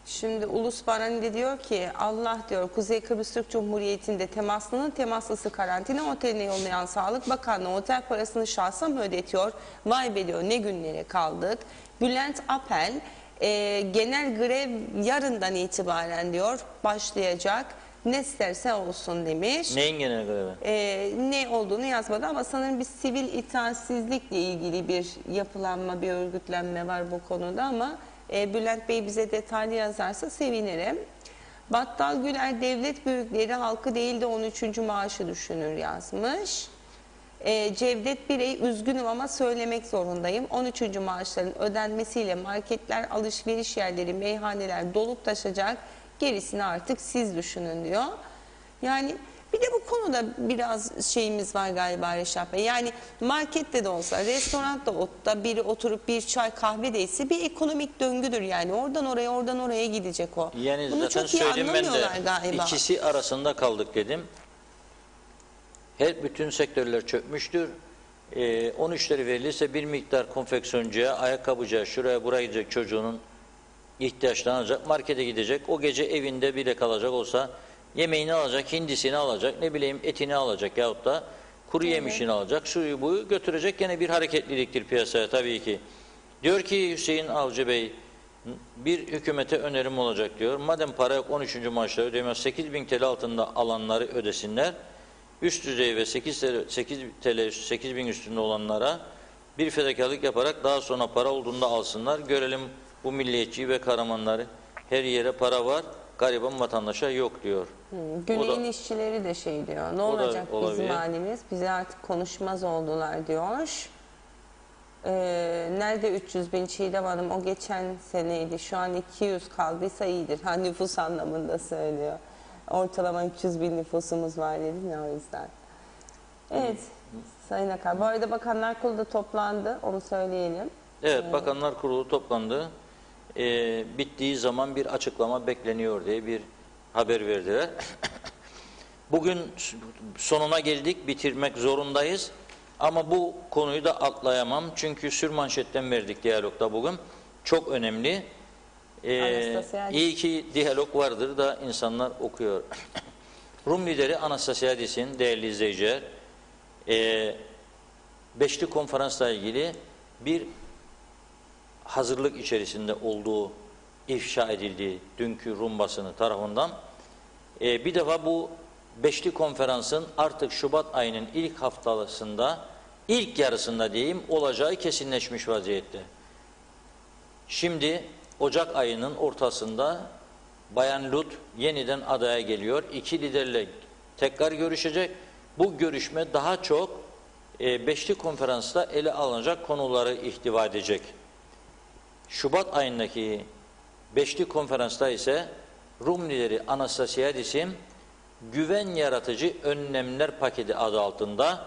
[SPEAKER 1] Şimdi Ulus Barani diyor ki Allah diyor Kuzey Kıbrıs Türk Cumhuriyeti'nde temaslının temaslısı karantina oteline yollayan Sağlık Bakanlığı otel parasını şahsa mı ödetiyor? Vay be diyor ne günlere kaldık. Bülent Apel genel grev yarından itibaren diyor başlayacak. Ne isterse olsun demiş.
[SPEAKER 2] Neyin genel grevi?
[SPEAKER 1] Ne olduğunu yazmadı ama sanırım bir sivil itaatsizlikle ilgili bir yapılanma, bir örgütlenme var bu konuda ama Bülent Bey bize detaylı yazarsa sevinirim. Battal Güler devlet büyükleri halkı değil de 13. maaşı düşünür yazmış. Cevdet Birey üzgünüm ama söylemek zorundayım. 13. maaşların ödenmesiyle marketler, alışveriş yerleri, meyhaneler dolup taşacak. Gerisini artık siz düşünün diyor. Yani bir de bu konuda biraz şeyimiz var galiba Reşat Bey. Yani markette de olsa, restoranda da biri oturup bir çay kahve de içse bir ekonomik döngüdür yani. Oradan oraya, oradan oraya gidecek o.
[SPEAKER 2] Yani
[SPEAKER 1] Bunu
[SPEAKER 2] zaten
[SPEAKER 1] çok iyi
[SPEAKER 2] söyleyeyim ben de
[SPEAKER 1] anlamıyorlar galiba.
[SPEAKER 2] ikisi arasında kaldık dedim. Bütün sektörler çökmüştür. 13'leri verilirse bir miktar konfeksiyoncuya, ayakkabıcıya, şuraya buraya gidecek çocuğunun ihtiyaçlarını alacak, markete gidecek, o gece evinde bile kalacak olsa yemeğini alacak, hindisini alacak, ne bileyim etini alacak yahut da kuru yemişini alacak, şuyu buyu götürecek. Gene bir hareketliliktir piyasaya tabii ki. Diyor ki Hüseyin Avcı Bey, bir hükümete önerim olacak diyor. Madem para yok 13. maaşları ödeyemez, 8.000 TL altında alanları ödesinler. Üst düzey ve 8 TL 8.000 üstünde olanlara bir fedakarlık yaparak daha sonra para olduğunda alsınlar. Görelim bu milliyetçi ve kahramanları. Her yere para var, gariban vatandaşa yok diyor.
[SPEAKER 1] Güney'in işçileri de şey diyor. Ne olacak bizim halimiz? Bize artık konuşmaz oldular diyor. Nerede 300 bin Çiğdem Hanım? O geçen seneydi. Şu an 200 kaldıysa iyidir. Ha, nüfus anlamında söylüyor. Ortalama 300 bin nüfusumuz var dedim ya o yüzden. Evet. Sayın Akar. Bu arada Bakanlar Kurulu da toplandı. Onu söyleyelim.
[SPEAKER 2] Evet, Bakanlar Kurulu toplandı. Bittiği zaman bir açıklama bekleniyor diye bir haber verdiler. Bugün sonuna geldik, bitirmek zorundayız. Ama bu konuyu da atlayamam. Çünkü sürmanşetten verdik diyalogda bugün. Çok önemli. İyi ki diyalog vardır da insanlar okuyor. Rum lideri Anastasiadis'in değerli izleyiciler, Beşli Konferans'la ilgili bir hazırlık içerisinde olduğu ifşa edildi dünkü Rum basını tarafından. Bir defa bu Beşli Konferans'ın artık Şubat ayının ilk haftasında, ilk yarısında diyeyim, olacağı kesinleşmiş vaziyette. Şimdi Ocak ayının ortasında Bayan Lut yeniden adaya geliyor. İki liderle tekrar görüşecek. Bu görüşme daha çok Beşli Konferans'ta ele alınacak konuları ihtiva edecek. Şubat ayındaki Beşli Konferans'ta ise Rum lideri Anastasiadis'in güven yaratıcı önlemler paketi adı altında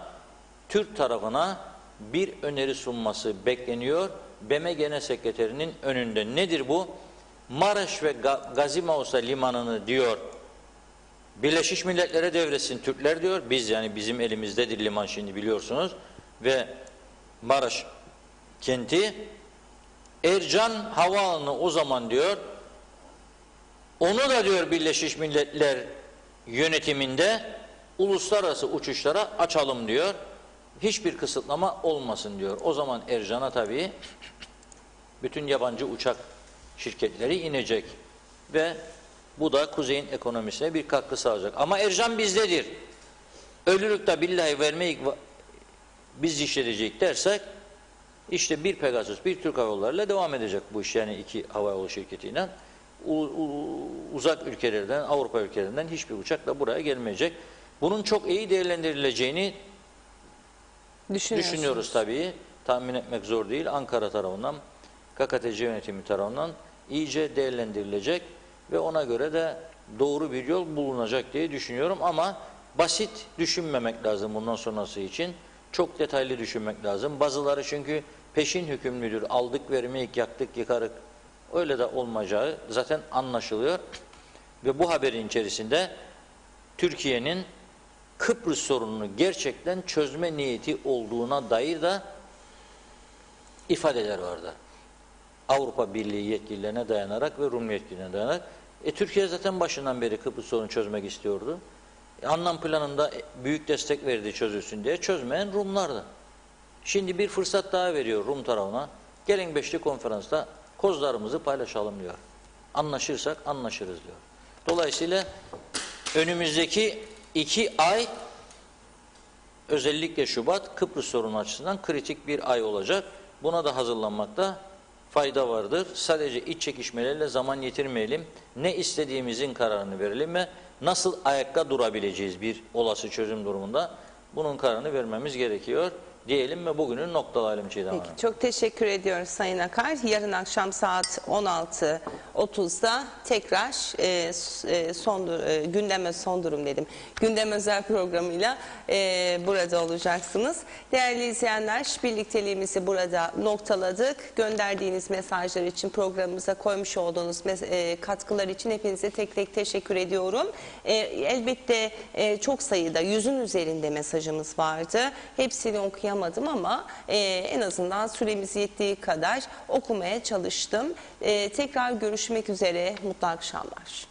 [SPEAKER 2] Türk tarafına bir öneri sunması bekleniyor. BM Genel Sekreterinin önünde. Nedir bu? Maraş ve Gazimausa limanını diyor Birleşmiş Milletler'e devretsin Türkler diyor. Biz, yani bizim elimizdedir liman şimdi biliyorsunuz. Ve Maraş kenti, Ercan havaalanı o zaman diyor, onu da diyor Birleşmiş Milletler yönetiminde uluslararası uçuşlara açalım diyor. Hiçbir kısıtlama olmasın diyor. O zaman Ercan'a tabii bütün yabancı uçak şirketleri inecek ve bu da kuzeyin ekonomisine bir katkı sağlayacak. Ama Ercan bizdedir. Ölürük de billahi vermeyik biz işletecek dersek işte bir Pegasus, bir Türk Hava Yolları'yla devam edecek bu iş. Yani iki havayolu şirketiyle uzak ülkelerden, Avrupa ülkelerinden hiçbir uçakla buraya gelmeyecek. Bunun çok iyi değerlendirileceğini düşünüyoruz tabii. Tahmin etmek zor değil. Ankara tarafından, KKTC yönetimi tarafından iyice değerlendirilecek ve ona göre de doğru bir yol bulunacak diye düşünüyorum. Ama basit düşünmemek lazım bundan sonrası için. Çok detaylı düşünmek lazım. Bazıları çünkü peşin hükümlüdür. Aldık vermeyik, yaktık yıkarık. Öyle de olmayacağı zaten anlaşılıyor. Ve bu haberin içerisinde Türkiye'nin Kıbrıs sorununu gerçekten çözme niyeti olduğuna dair de ifadeler vardı. Avrupa Birliği yetkililerine dayanarak ve Rum yetkililerine dayanarak. Türkiye zaten başından beri Kıbrıs sorununu çözmek istiyordu. Anlam planında büyük destek verdiği çözülsün diye çözmeyen Rumlardı. Şimdi bir fırsat daha veriyor Rum tarafına. Gelin beşli konferansta kozlarımızı paylaşalım diyor. Anlaşırsak anlaşırız diyor. Dolayısıyla önümüzdeki 2 ay özellikle Şubat Kıbrıs sorunu açısından kritik bir ay olacak. Buna da hazırlanmakta fayda vardır. Sadece iç çekişmelerle zaman yitirmeyelim. Ne istediğimizin kararını verelim ve nasıl ayakta durabileceğiz bir olası çözüm durumunda bunun kararını vermemiz gerekiyor diyelim ve bugünün noktalayalım Çiğdem Hanım.
[SPEAKER 1] Peki, çok teşekkür ediyoruz Sayın Akar. Yarın akşam saat 16.30'da tekrar gündeme son durum dedim. Gündem özel programıyla burada olacaksınız. Değerli izleyenler, birlikteliğimizi burada noktaladık. Gönderdiğiniz mesajlar için, programımıza koymuş olduğunuz katkılar için hepinize tek tek teşekkür ediyorum. Elbette çok sayıda 100'ün üzerinde mesajımız vardı. Hepsini okuyamadım ama en azından süremiz yettiği kadar okumaya çalıştım. Tekrar görüşmek üzere. Mutlu akşamlar.